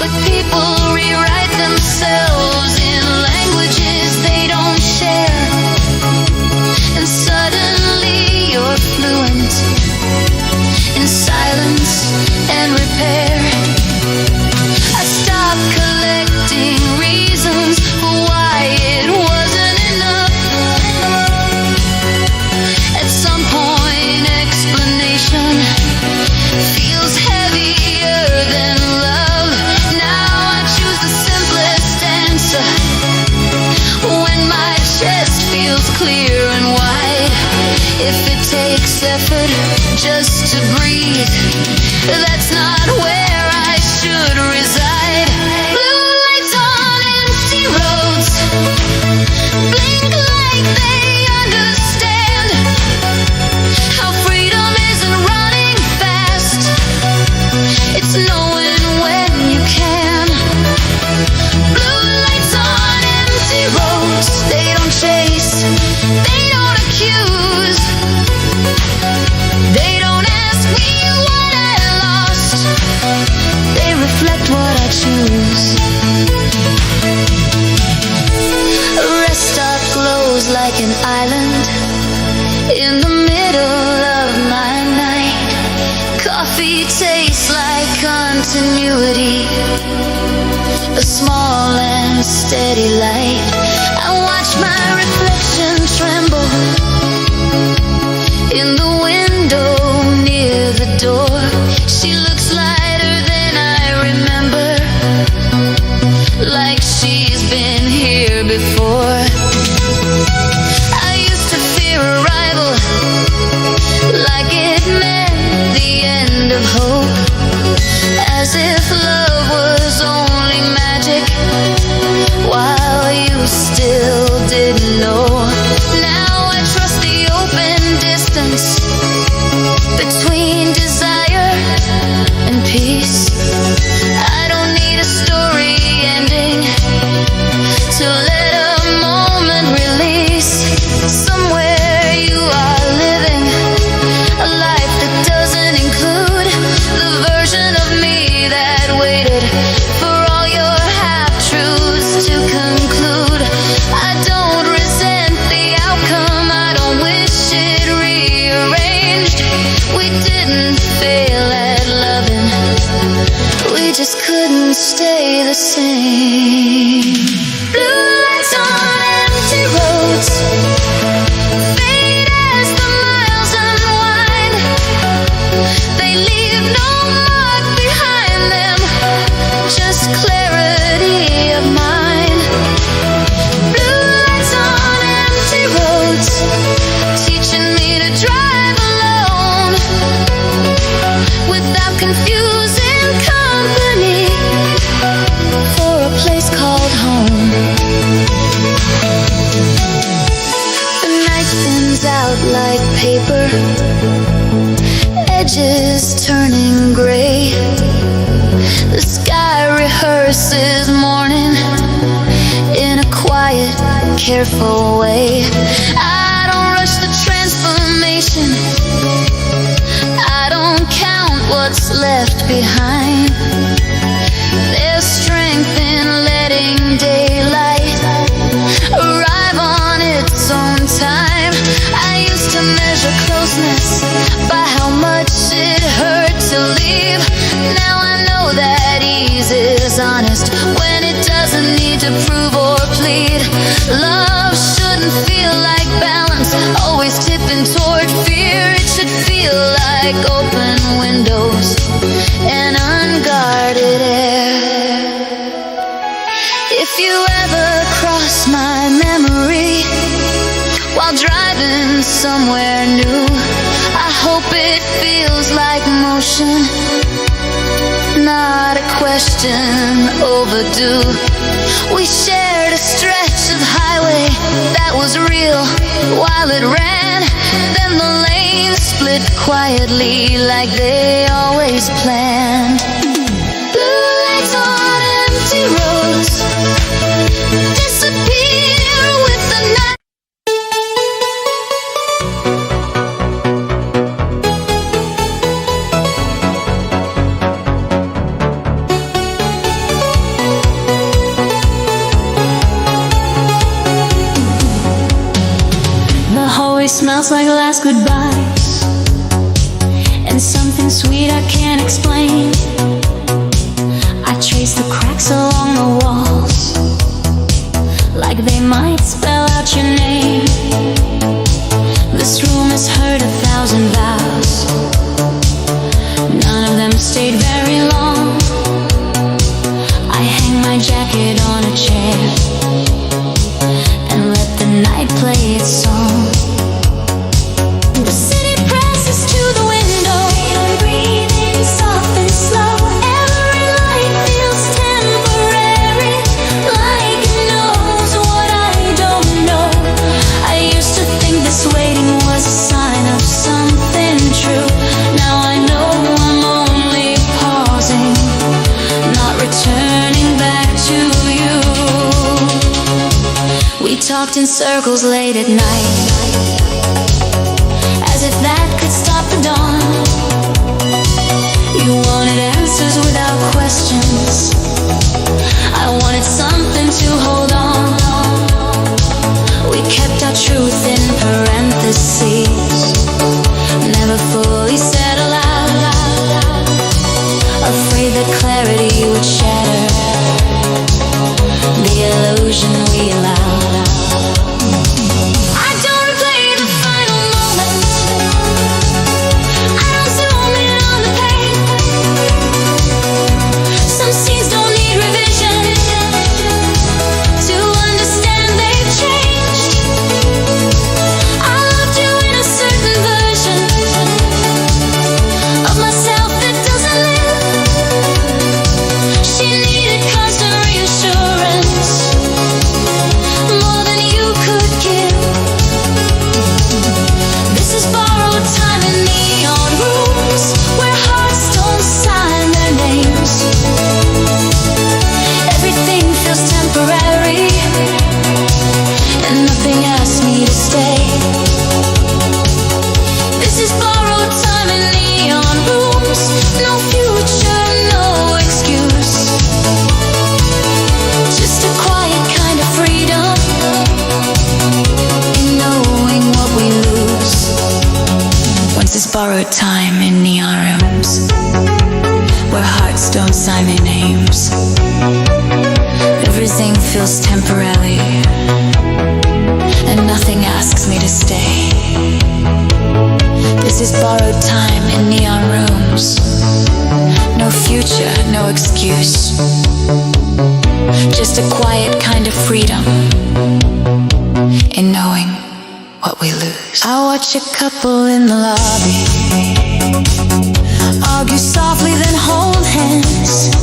But people rewrite themselves in languages they don't share, and suddenly you're fluent in silence and repair. I stopped collecting reasons for why it wasn't enough. At some point, explanation feels heavier than love. Now I choose the simplest answer when my chest feels clear and wide. If it takes effort just to breathe, that's not where I should reside. Blue lights on empty roads, blink like they understand how freedom isn't running fast, it's knowing when you can. Blue lights on empty roads, they don't chase, they don't accuse, they don't ask me what I lost, they reflect what I choose. A rest stop glows like an island in the middle of my night. Coffee tastes like continuity, a small and steady light. I watch my reflection tremble in the window near the door. She looks lighter than I remember, like she's been here before. I used to fear arrival, like it meant the end of hope, as if love was only magic while you still didn't know. Now I trust the open distance between desire and peace. I don't need a story ending to let a moment release. Somewhere you are living a life that doesn't include the version of me that waited stay the same. Blue lights on empty roads, fade as the miles unwind. They leave no mark behind them, just clarity of mind. Blue lights on empty roads, teaching me to drive alone without confusing company for a place called home. The night thins out like paper, edges turning gray. The sky rehearses morning in a quiet, careful way. I don't rush the transformation, I don't count what's left behind. There's strength in letting daylight arrive on its own time. I used to measure closeness by how much it hurt to leave. Now I know that ease is honest when it doesn't need to prove or plead. Love shouldn't feel like balance, always tipping toward fear. It should feel like open windows and unguarded air. If you ever cross my memory while driving somewhere new, I hope it feels like motion, not a question overdue. We shared a stretch of highway that was real while it ran. Then the lanes split quietly like they always planned. Blue lights on empty roads disappear with the night. Smells like last goodbyes and something sweet I can't explain. I trace the cracks along the walls like they might spell out your name. This room has heard 1,000 vows, none of them stayed very long. I hang my jacket on a chair and let the night play its song. Talked in circles late at night, as if that could stop the dawn. You wanted answers without questions, I wanted something to hold on. We kept our truth in parentheses, never fully said aloud, afraid that clarity would shatter the illusion we allowed. I don't replay the final moment, I don't zoom in on the pain. Some scenes don't need revision to understand they've changed. I loved you in a certain version of myself that doesn't live. She needed constant reassurance, more than you could give. This is borrowed time in neon rooms where hearts don't sign their names. Everything feels temporary and nothing asks me to stay. This is borrowed time in neon rooms, no future, no excuse, just a quiet kind of freedom in knowing what we lose. Once it's borrowed time in neon rooms where hearts don't sign their names. feels temporary, and nothing asks me to stay. This is borrowed time in neon rooms. No future, no excuse. Just a quiet kind of freedom in knowing what we lose. I watch a couple in the lobby argue softly, then hold hands.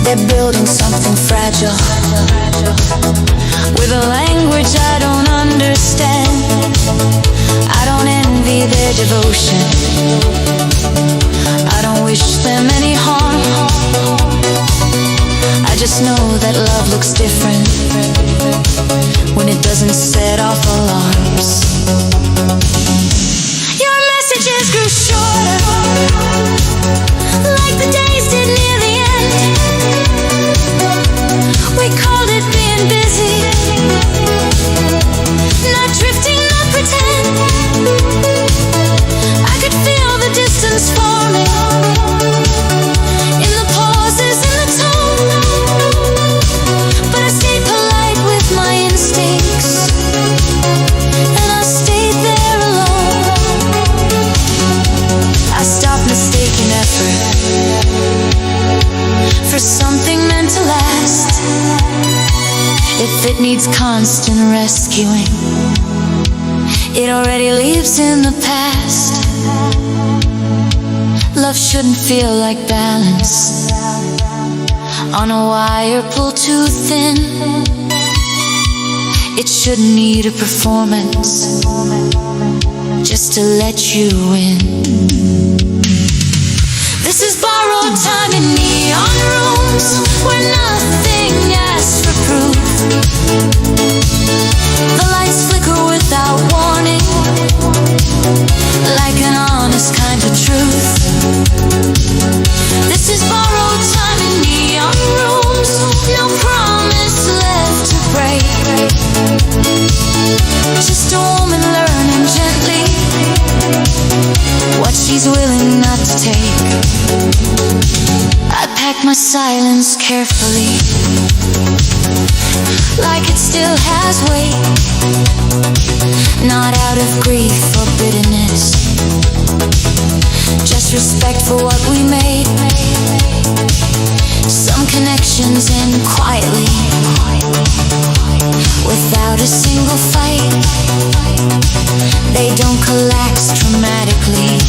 They're building something fragile with a language I don't understand. I don't envy their devotion. I don't wish them any harm. I just know that love looks different when it doesn't set off alarms. Your messages grew shorter, like the days did near the end. We called it being busy, not drifting, not pretend. I could feel the distance forming in the pauses, in the tone. But I stayed polite with my instincts, and I stayed there alone. I stopped mistaking effort for something meant to last. If it needs constant rescuing, it already lives in the past. Love shouldn't feel like balance on a wire pulled too thin. It shouldn't need a performance just to let you in. This is borrowed time in neon rooms where nothing asks for proof. The lights flicker without warning, like an honest kind of truth. This is borrowed time in neon rooms, no promise left to break. Just a woman learning gently what she's willing not to take. I pack my silence carefully, like it still has weight. Not out of grief or bitterness, just respect for what we made. Some connections end quietly, without a single fight. They don't collapse dramatically,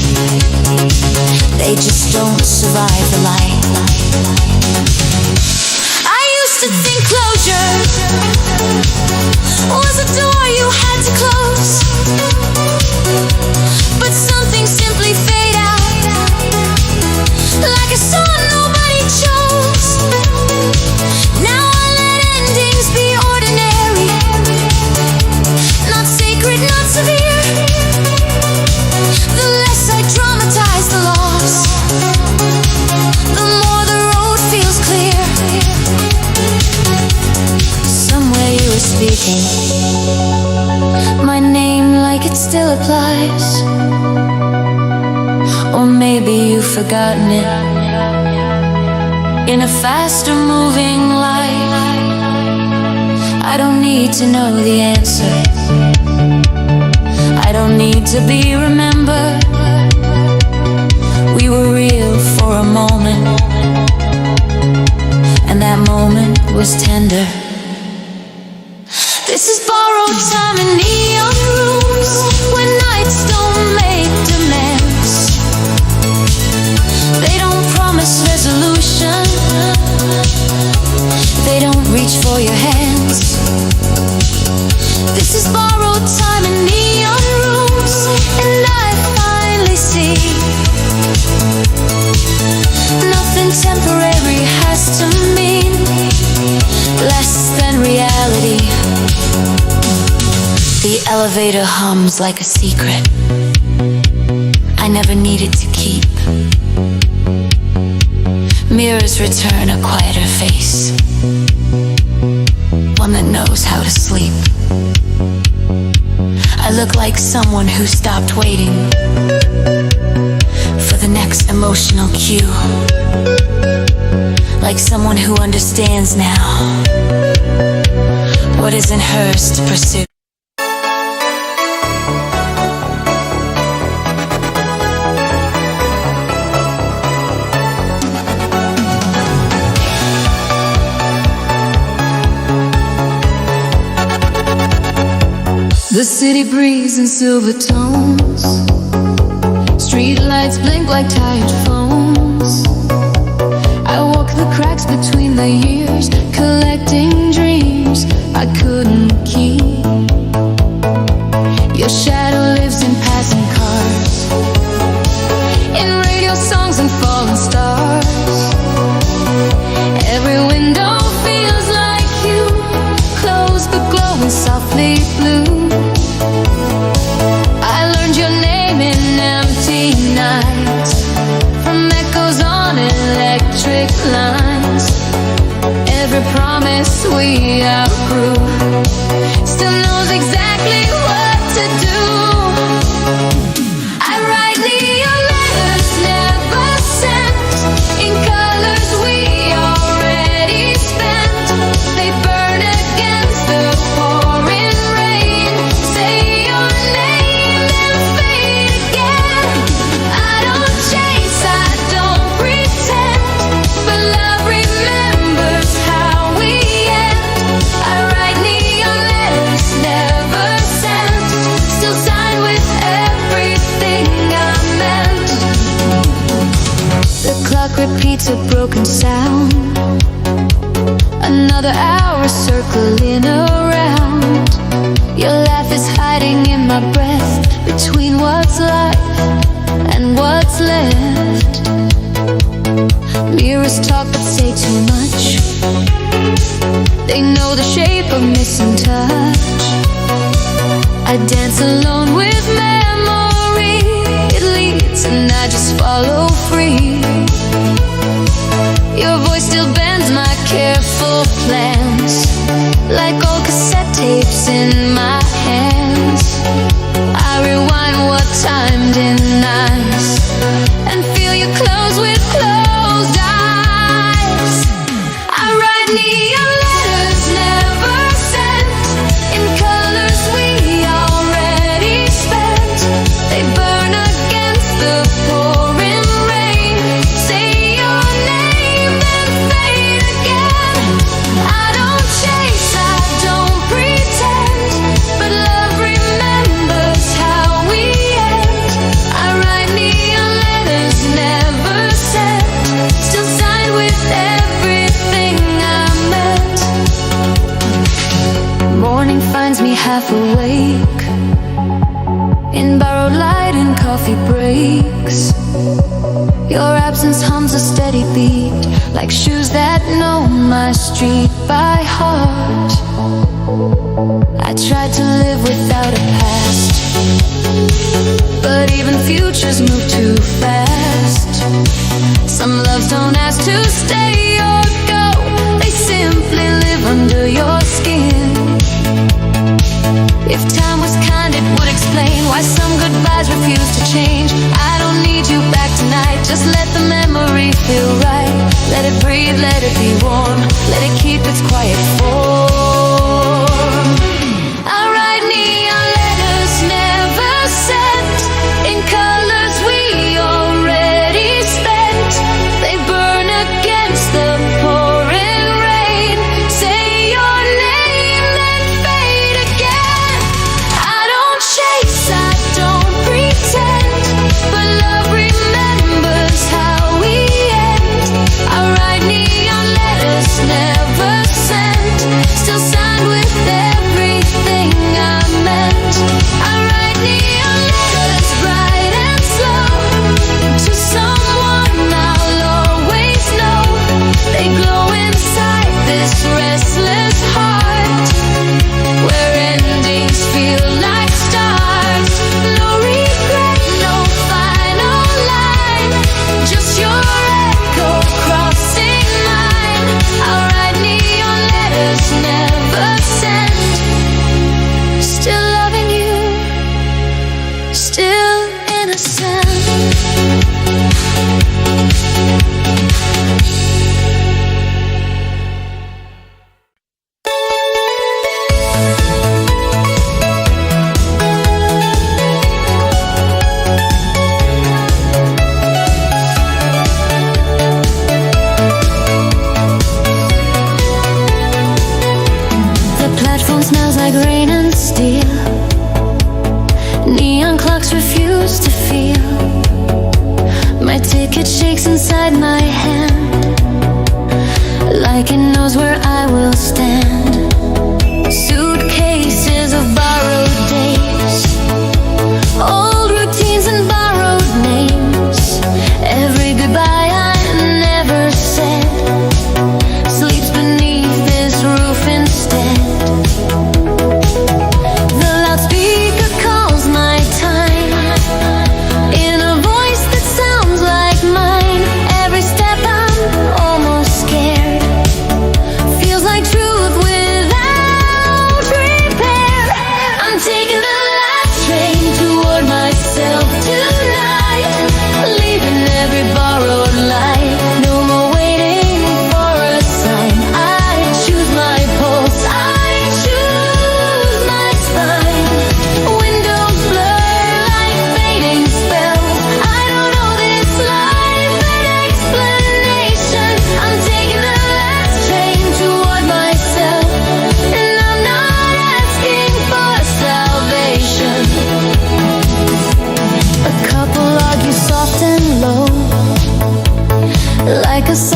they just don't survive the light. I used to think closure was a door you had to close, but some things simply fade out, like a song nobody chose. Now I let endings be ordinary, not sacred, not severe. The less I dramatize the loss, the more the road feels clear. Somewhere you were speaking my name like it still applies, or maybe you've forgotten it in a faster moving life. I don't need to know the answer, I don't need to be remembered. We were real for a moment, and that moment was tender. This is borrowed time in neon rooms when nights don't make demands. They don't promise resolution, they don't reach for your hands. This is borrowed time in neon rooms, and I finally see nothing temporary has to mean less than reality. The elevator hums like a secret I never needed to keep. Mirrors return a quieter face, one that knows how to sleep. I look like someone who stopped waiting for the next emotional cue, like someone who understands now what isn't hers to pursue. The city breeze in silver tones, street lights blink like tired phones. I walk the cracks between the years, collecting dreams I couldn't keep. Your shadow lives in passing cars, in radio songs and falling stars. Every window feels like you, close but glowing softly blue. I learned your name in empty nights, from echoes on electric lines. Every promise we outgrew still knows exactly what to do. I write neon letters never sent, in colors we already spent. They burn against the pouring rain. Say your name then fade again. I don't chase, I don't pretend, but love remembers how we end. I write neon letters never sent, still signed with everything I meant. The clock repeats a broken sound, another hour circling around. Your laugh is hiding in my breath, between what's life and what's left. Mirrors talk but say too much, they know the shape of missing touch. I dance alone with memory, it leads and I just follow free. Your voice still bends my careful plans, like old cassette tapes in my hands. I rewind what time denies, and feel you close with closed eyes. I write neon letters never sent, in colors we already spent. They burn against the pouring rain. Say your name then fade again. I don't chase, I don't pretend, but love remembers how we end. I write neon letters never sent, still signed with everything I meant. Morning finds me half awake, in borrowed light and coffee breaks. Your absence hums a steady beat, like shoes that know my street by heart. I tried to live without a past, but even futures move too fast. Some loves don't ask to stay or go, they simply live under your skin. If time was kind, it would explain why some goodbyes refuse to change. I don't need you back tonight, just let the memory feel right. Let it breathe, let it be warm, let it keep its quiet form. I write neon letters never sent, in colors we already spent. They burn against the pouring rain. Say your name then fade again. I don't chase, I don't pretend, but love remembers how we end.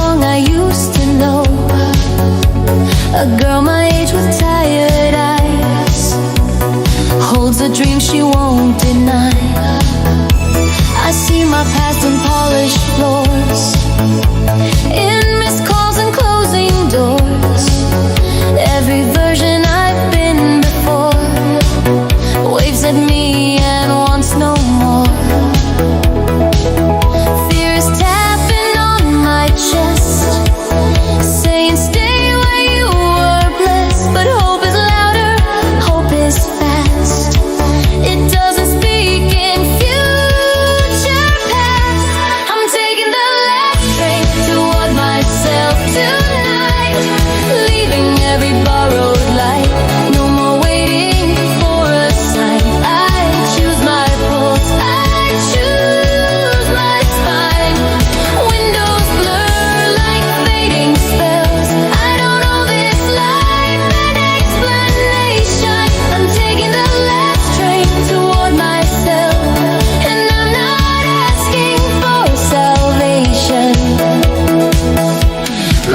song I used to know. A girl my age with tired eyes holds a dream she won't deny. I see my past in polished floors, in missed calls and closing doors. Every version I've been before waves at me and wants no more. Fear is tapping on my chest, saying stay where you were blessed. But hope is louder, hope is fast. It doesn't speak in future past. I'm taking the last train toward myself tonight, leaving every borrowed light. No more waiting for a sign. I choose my pulse, I choose my spine. Windows blur like fading spells. I don't owe this life an explanation. I'm taking the last train toward myself, and I'm not asking for salvation.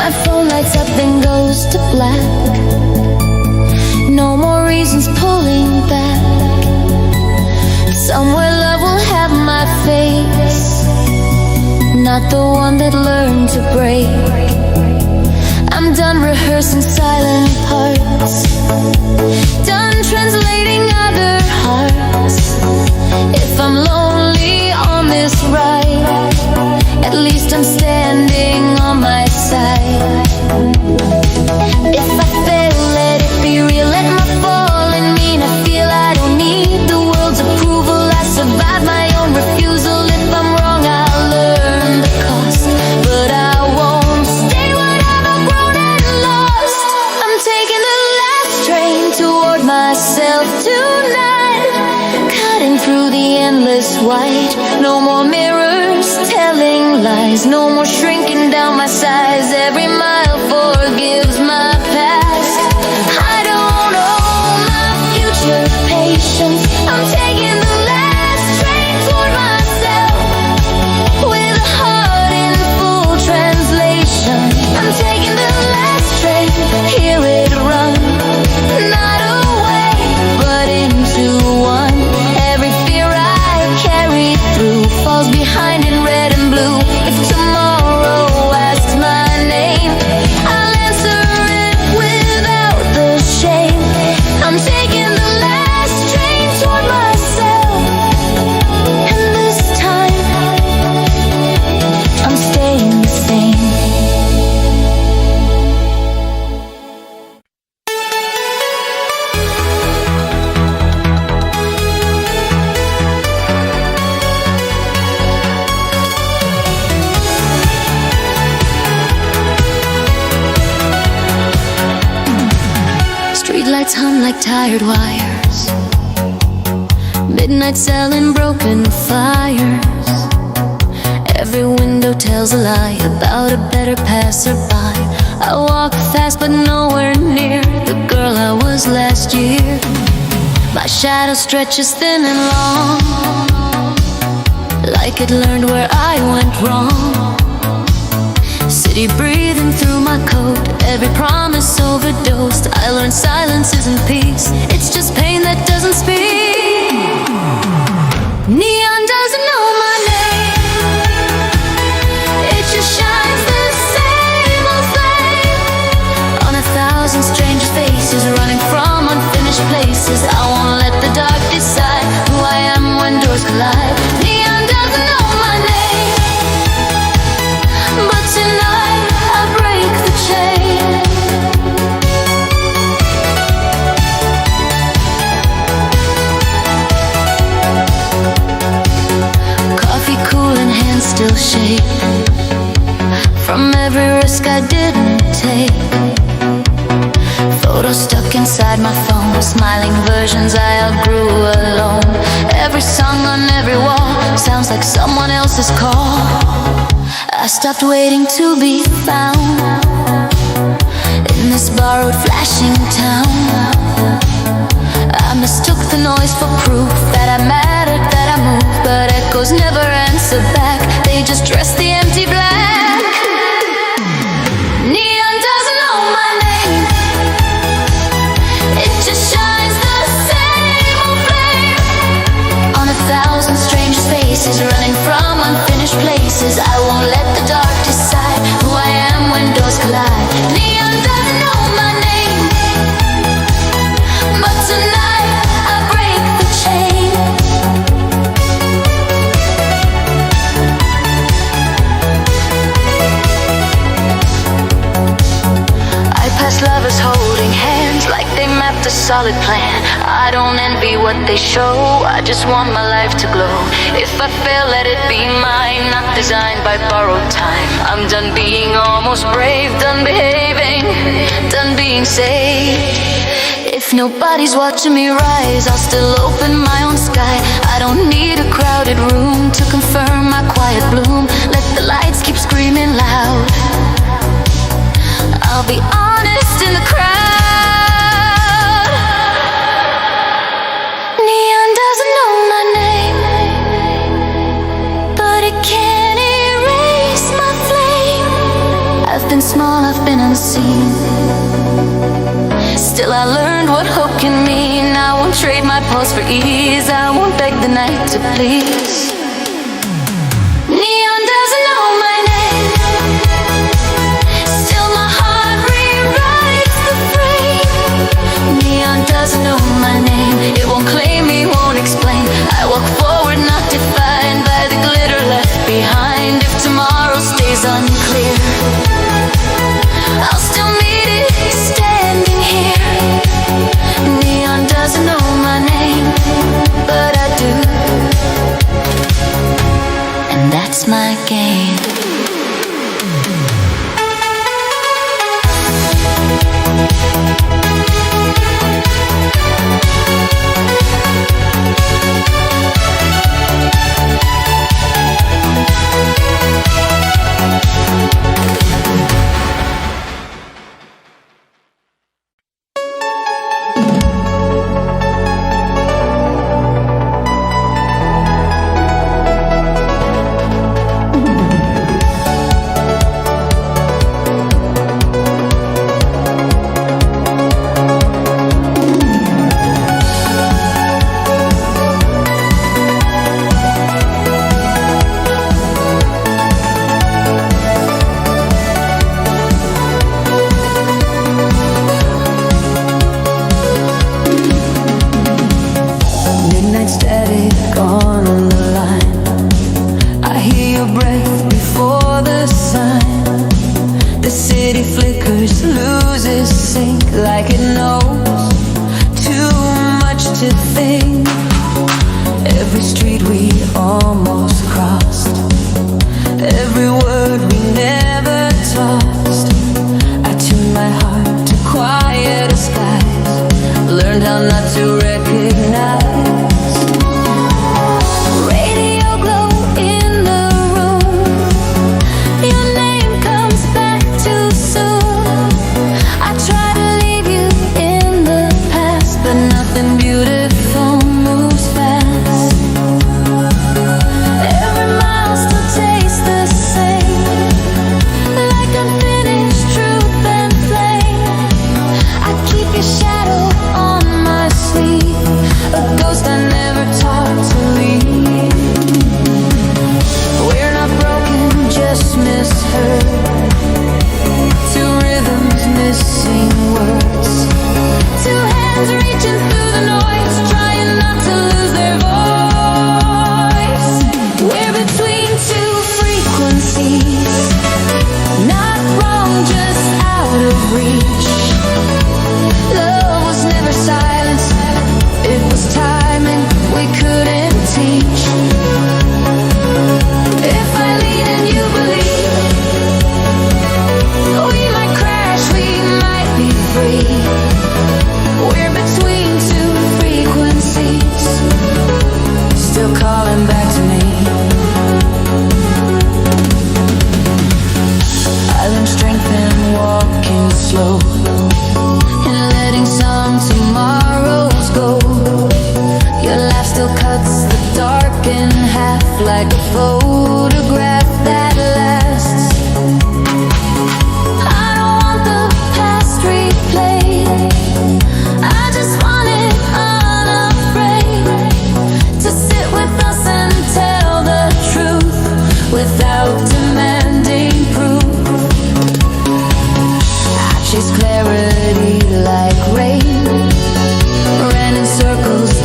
My phone lights up then goes to black. No more reasons pulling back. Somewhere love will have my face, not the one that learned to break. I'm done rehearsing silent parts, done translating other hearts. If I'm lonely on this ride, at least I'm standing on my side. If I fail, let it be real. Let my fall and mean I feel I don't need the world's approval. I survive my own refusal. If I'm wrong, I'll learn the cost, but I won't stay what I've outgrown and lost. I'm taking the last train toward myself tonight, cutting through the endless white. No more mirrors telling lies, no more shrinking down my size. Every mile forgives my past. I don't owe my future patience. I'm taking the last train toward myself, with a heart in full translation. I'm taking the last train, hear it run, not away, but into one. Every fear I carry through falls behind in red and blue. If tomorrow asks my name, I'll answer it without the shame. I'm taking the last train toward myself, and this time I'm staying the same. Streetlights hum like tired wires, midnight selling broken fires. Every window tells a lie about a better passerby. I walk fast but nowhere near the girl I was last year. My shadow stretches thin and long, like it learned where I went wrong. City breathing through my coat, every promise overdosed. I learned silence isn't peace, it's just pain that doesn't speak. Neon doesn't know my name, it just shines the same old flame on 1,000 stranger faces, running from unfinished places. I won't let the dark decide who I am when doors collide. Neon doesn't know my name, but tonight I break the chain. Coffee cool and hands still shake from every risk I didn't take. Photos stuck inside my phone, smiling versions I outgrew alone. Every song on every wall sounds like someone else's call. I stopped waiting to be found in this borrowed flashing town. I mistook the noise for proof that I mattered, that I moved, but echoes never answer back. They just dress the empty black. solid plan. I don't envy what they show, I just want my life to glow. If I fail, let it be mine, not designed by borrowed time. I'm done being almost brave, done behaving, done being saved. If nobody's watching me rise, I'll still open my own sky. I don't need a crowded room to confirm my quiet bloom. Let the lights keep screaming loud, I'll be honest in the crowd. Neon doesn't know my name, but it can't erase my flame. I've been small, I've been unseen, still I learned what hope can mean. I won't trade my pulse for ease, I won't beg the night to please. Neon doesn't know my name, still my heart rewrites the frame. Neon doesn't know my name, it won't claim me, won't explain. I walk forward, not defined by the glitter left behind. If tomorrow stays unclear, I'll still meet it standing here. Neon doesn't know my name, but I do, and that's my game.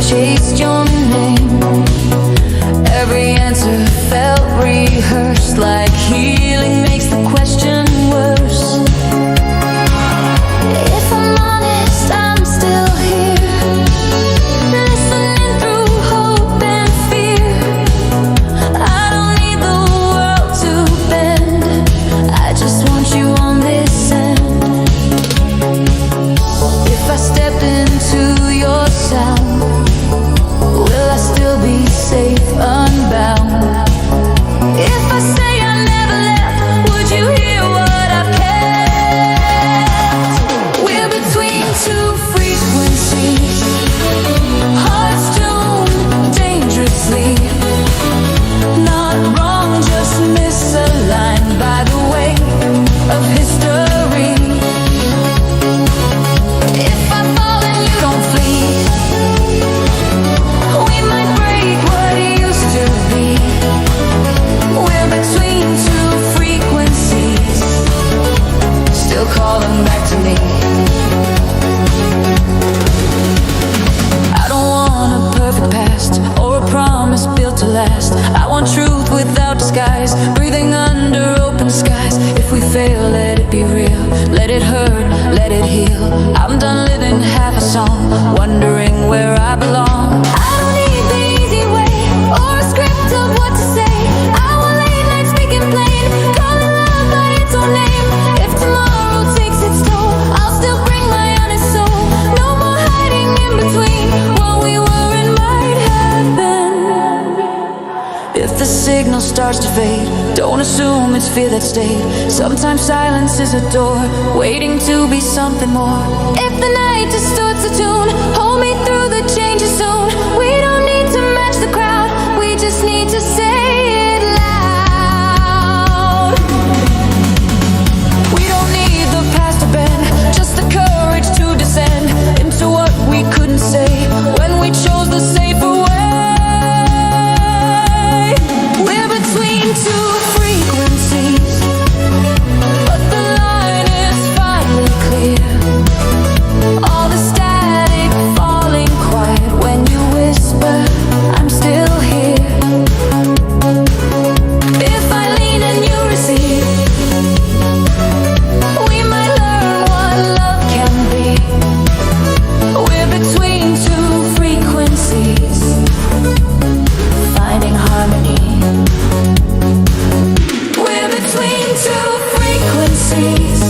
Chased your name, every answer felt calling back to me. I don't want a perfect past or a promise built to last. I want truth without disguise, breathing under open skies. If we fail, let it be real, let it hurt, let it heal. I'm done living half a song, wondering where I belong. I don't need the easy way or a script of what to say. I want late nights speaking plain, calling love by its own name. If tomorrow takes its toll, I'll still bring my honest soul. No more hiding in between what we were and might have been. If the signal starts to fade, don't assume it's fear that stayed. Sometimes silence is a door, waiting to be something more. If the night distorts the tune, hold me through the changes soon. We don't need to match the crowd, we just need to say it loud. We don't need the past to bend, just the courage to descend into what we couldn't say when we chose the safer way. We're between two frequencies, but the line is finally clear. All the static falling quiet when you whisper, I'm still here. If I lean and you receive, we might learn what love can be. We're between two frequencies, finding harmony. We're between two frequencies,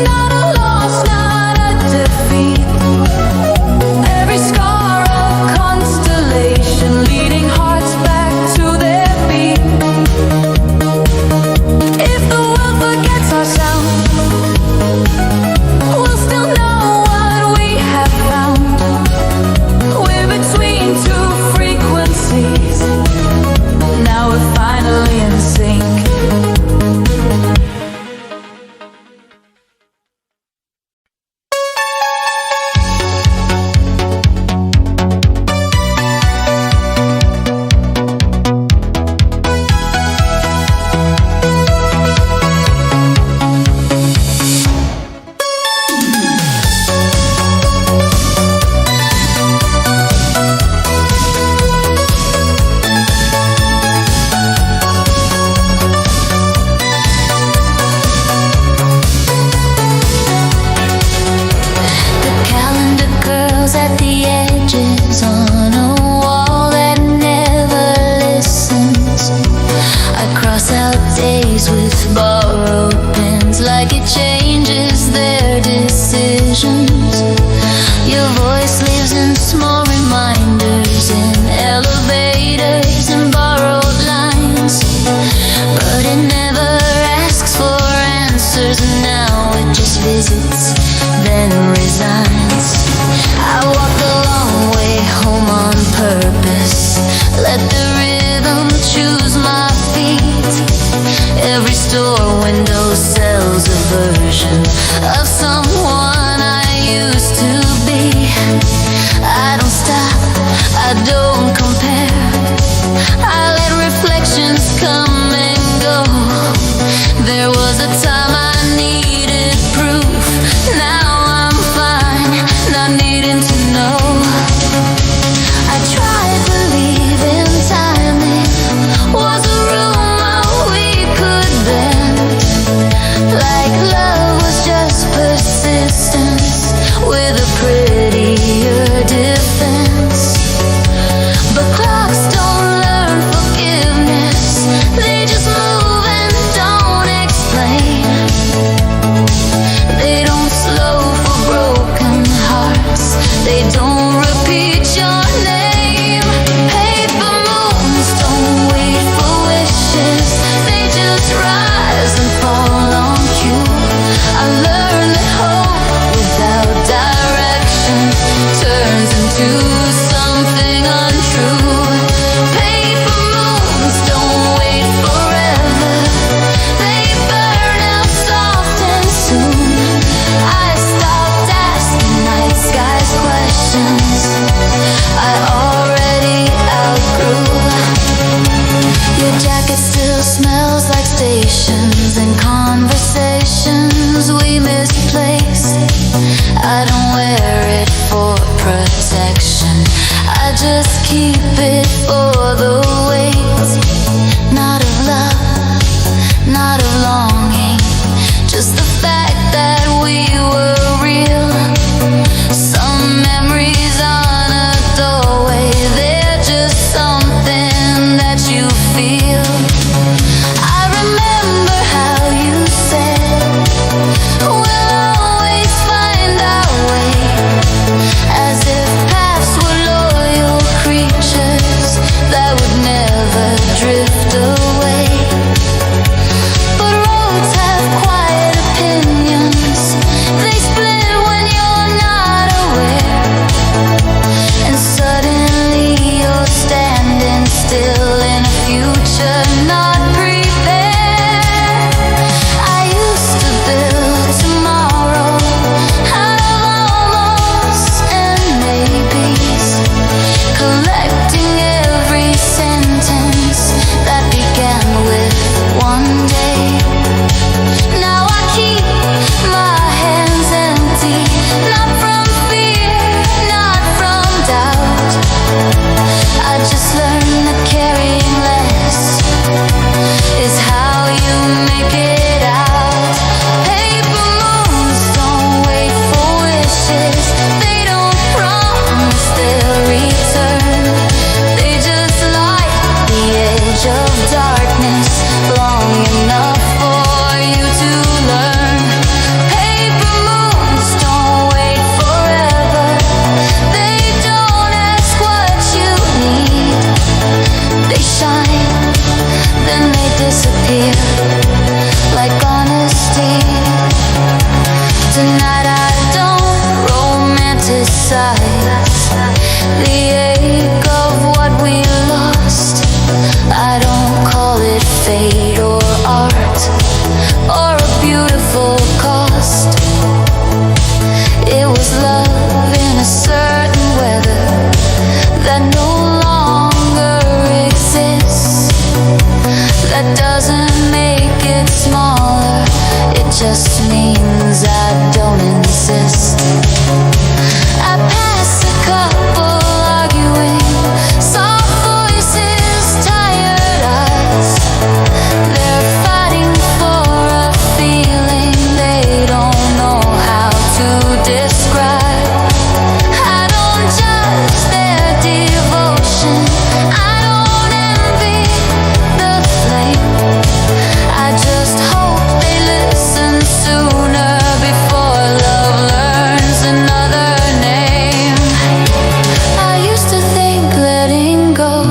not a loss, not a defeat. Every scar a constellation, leading hearts back to their beat. If the world forgets our sound, we'll still know what we have found. We're between two frequencies, now we're finally in sync. The calendar curls at the edges on a wall that never listens. I cross out days with borrowed pens, like it changes their decisions. Your voice lives in small reminders, in elevators and borrowed lines, but it never asks for answers. Now it just visits, then resigns. I walk the long way home on purpose, let the rhythm choose my feet. Every store window sells a version of someone I used to be. I don't stop, I don't compare, I let reflections come and go. There was a time I needed proof, now I'm fine, not needing to know. I tried believing timing was a rumor we could bend, like love was just persistence with a prettier defense. But clocks don't learn forgiveness, they I don't wear it for protection. I just keep it for the weight. Not of love, not of longing, just the fact that we were real. Some memories on a doorway, they're just something that you feel. I remember how you said we'll always find our way, as if paths were loyal creatures that would never drift away. But roads have quiet opinions, they split when you're not aware, and suddenly you're standing still in a future not prepared. I used to build tomorrow out of almost and maybes, collecting every sentence that began with one day. Now I keep my hands empty, not from fear, not from doubt. I just learned that carrying less is how you make it out. Paper moons don't wait for wishes, they don't promise they'll return. They just light the edge of darkness long enough for you to learn. Paper moons don't wait forever, they don't ask what you need. They shine, then they disappear like honesty. Tonight I don't romanticize the ache of what we lost. I don't call it fate or art or a beautiful cost. It was love in a certain weather that no longer exists. That doesn't make it smaller, it just means I don't insist. I pass a couple arguing, soft voices, tired eyes. They're fighting for a feeling they don't know how to describe. I don't judge their devotion, I don't envy the flame. I just hope they listen sooner before love learns another name. I used to think letting go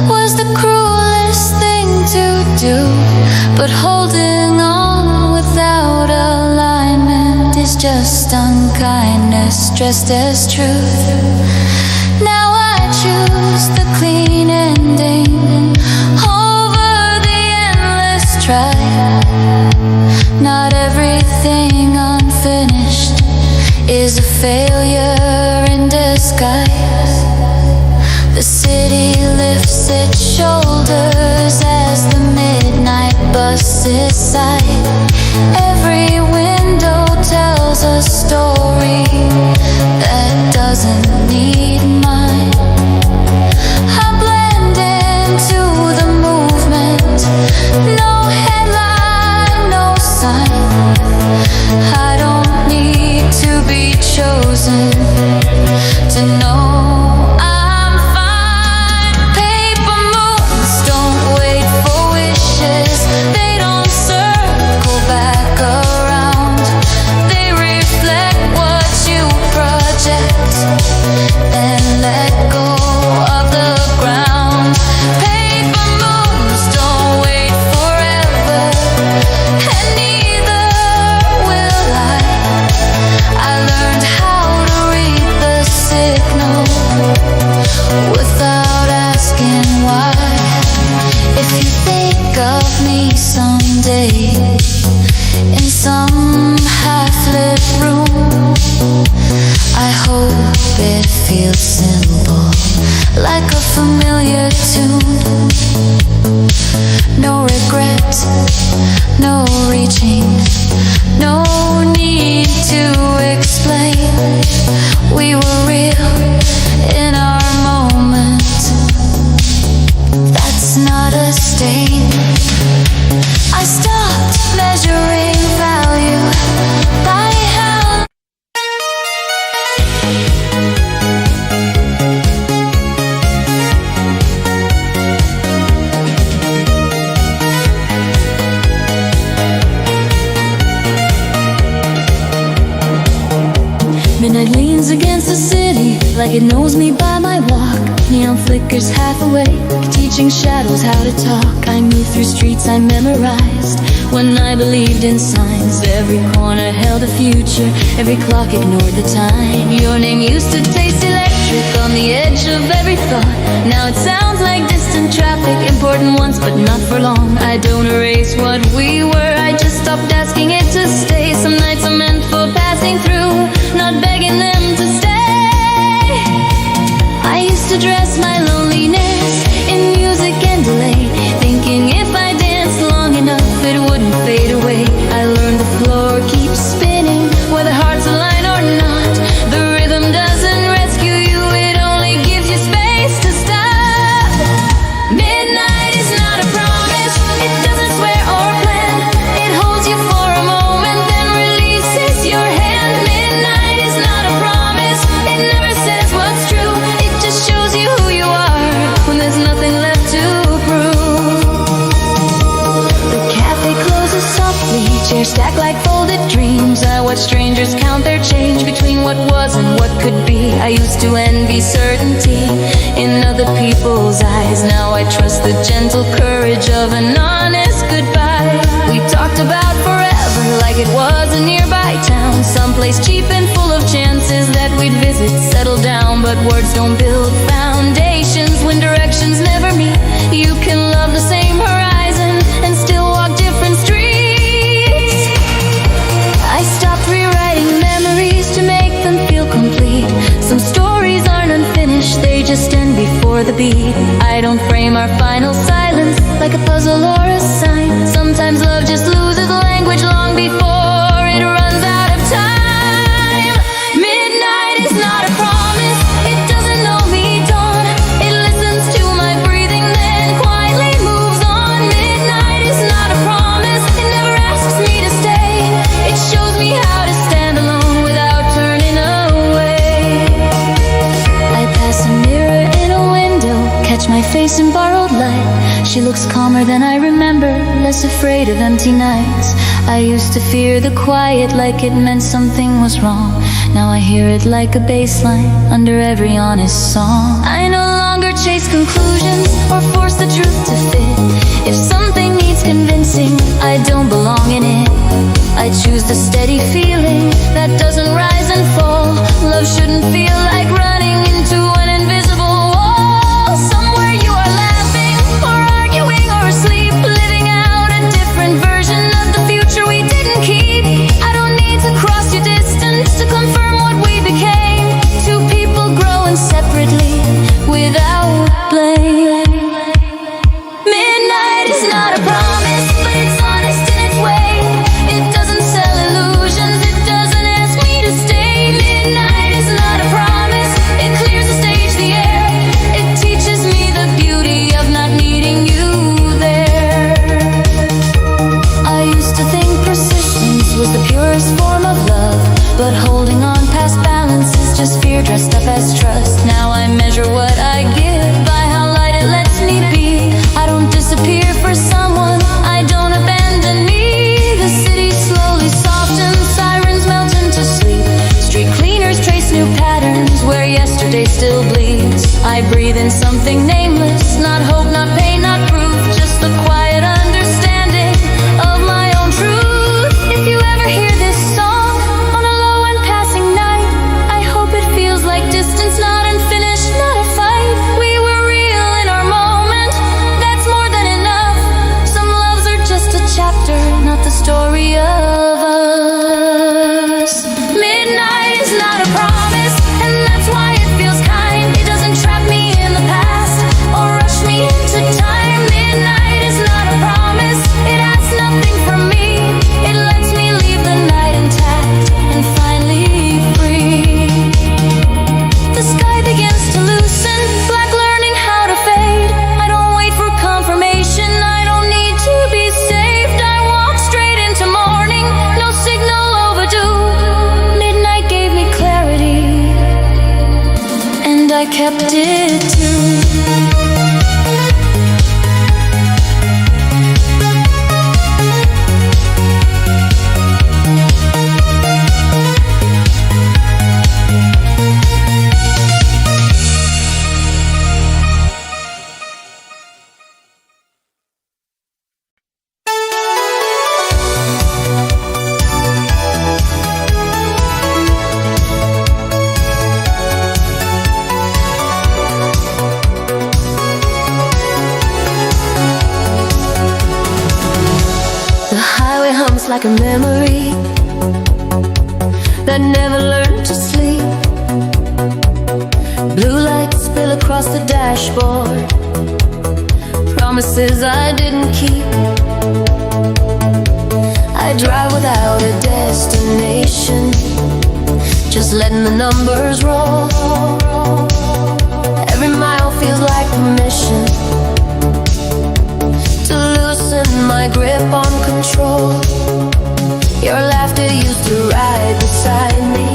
was the cruelest thing to do, but holding on without alignment is just unkindness dressed as truth. Now I choose the clean ending over the endless try. Not everything unfinished is a failure in disguise. The city lifts its shoulders as the midnight buses sigh. Every window tells a story that doesn't need mine. I blend into the movement, no headline, no sign. I don't need to be chosen to know I'm fine. Paper moons don't wait for wishes, they don't circle back around. They reflect what you project and let go of the ground. Paper moons don't wait forever, and neither will I. I learned how to read the signal without asking why. If you think of me someday in some half-lit room, I hope it feels simple, like a familiar tune. No regret, no reaching, no need to explain. night leans against the city like it knows me by my walk. Neon flickers half awake, teaching shadows how to talk. I move through streets I memorized when I believed in signs. Every corner held a future, every clock ignored the time. Your name used to taste electric on the edge of every thought. Now it sounds like distant traffic, important once but not for long. I don't erase what we were, I just stopped asking it to stay. Some nights are meant for passing through, not begging them to stay. I used to dress my loneliness in music and delay, thinking if I danced long enough it wouldn't fade away. I learned the floor keeps spinning, whether hearts align or not. The rhythm doesn't rescue you, it only gives you space to stop. Midnight is not a promise, it doesn't swear or plan. It holds you for a moment, then releases your hand. Midnight is not a promise, it never says what's true. It just shows you who you are when there's nothing left to prove. The cafe closes softly, chairs stacked like folded dreams. I watch strangers count their change between what was and what could be. I used to envy certainty in other people's eyes. Now I trust the gentle courage of an honest goodbye. We talked about forever like it was a nearby town, someplace cheap and full of chances that we'd visit, settle down. But words don't build foundations when directions never meet. You can love the same horizon and still walk different streets. I stopped rewriting memories to make them feel complete. Some stories aren't unfinished, they just end before the beat. I don't frame our final silence like a puzzle or a sign. Sometimes love just loses language long before it runs out of time. Midnight is not a promise, it doesn't know me dawn. It listens to my breathing then quietly moves on. Midnight is not a promise, it never asks me to stay. It shows me how to stand alone without turning away. I pass a mirror in a window, catch my face in borrowed light. She looks calmer than I remember, less afraid of empty nights. I used to fear the quiet like it meant something was wrong. Now I hear it like a bass line under every honest song. I no longer chase conclusions or force the truth to fit. If something needs convincing, I don't belong in it. I choose the steady feeling that doesn't rise and fall. Love shouldn't feel like running into an invisible wall. Somewhere you are laughing or arguing or asleep, living out a different version of the future we didn't keep. I don't need to cross your distance to confirm what we became. Two people growing separately without blame. Midnight is not a promise, but it's honest in its way. It doesn't sell illusions, it doesn't ask me to stay. Midnight is not a promise, it clears the stage, the air. It teaches me the beauty of not needing you there. I used to think persistence was the purest form of love, but holding on past balance is just fear dressed up as trust. Now I measure what I give by how light it lets me be. I don't disappear for someone, I don't abandon me. The city slowly softens, sirens melt into sleep. Street cleaners trace new patterns where yesterday still bleeds. I breathe in something nameless, not hope, not pain, not proof, just the quiet understanding of my own truth. If you ever hear this song on a low and passing night, I hope it feels like distance, not unfinished, not a fight. We were real in our moment, that's more than enough. a memory that never learned to sleep. Blue lights spill across the dashboard, promises I didn't keep. I drive without a destination, just letting the numbers roll. Every mile feels like permission to loosen my grip on control. Your laughter used to ride beside me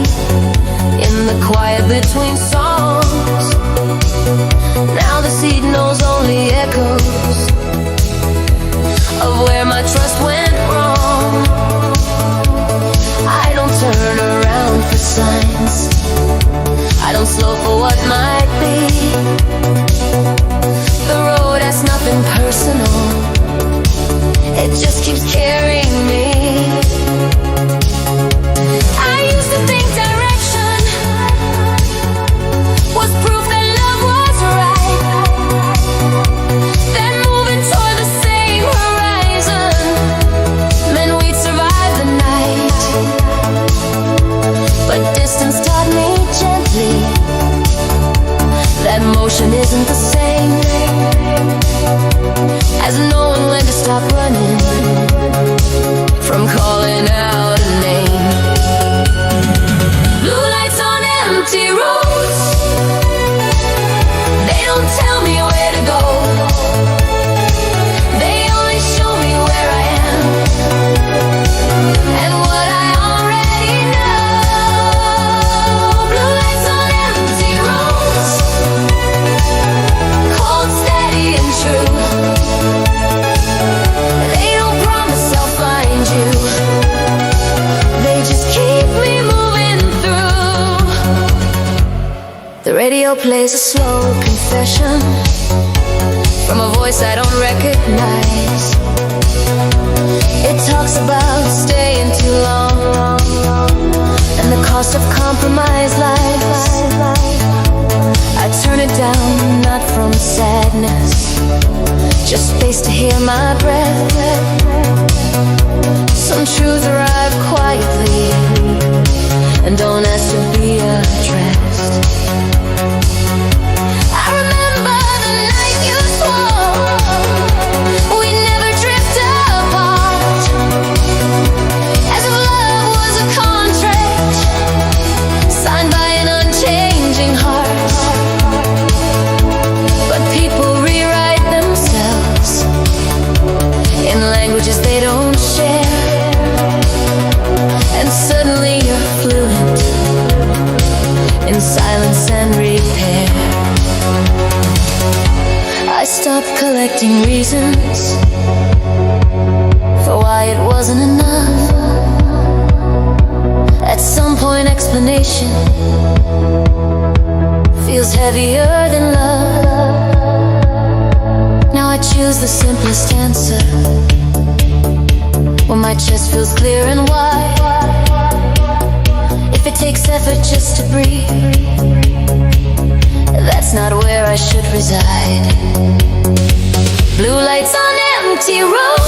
in the quiet between songs. Now the seat knows only echoes of where my trust went wrong. I don't turn around for signs, I don't slow for what might be. The road has nothing personal, it just keeps carrying me. I used to think direction was proof that love was right, that moving toward the same horizon meant we'd survive the night. But distance taught me gently that motion isn't the same as knowing when to stop running from calling out a name. Blue lights on empty roads, they don't tell me where to go, they only show me where I am and what I already know. Blue lights on empty roads, cold, steady and true. They don't promise I'll find you, they just keep me moving through. The radio plays a slow confession from a voice I don't recognize. It talks about staying too long and the cost of compromised lives. I turn it down, not from sadness, just space to hear my breath. Some truths arrive quietly and don't ask to be addressed. I remember the night you swore we'd never drift apart, as if love was a contract signed by an unchanging heart. But people rewrite themselves in languages they don't share, and suddenly you're fluent in silence and repair. I stopped collecting reasons for why it wasn't enough. At some point explanation feels heavier than love. Now I choose the simplest answer when my chest feels clear and wide. If it takes effort just to breathe, that's not where I should reside. Blue lights on empty roads,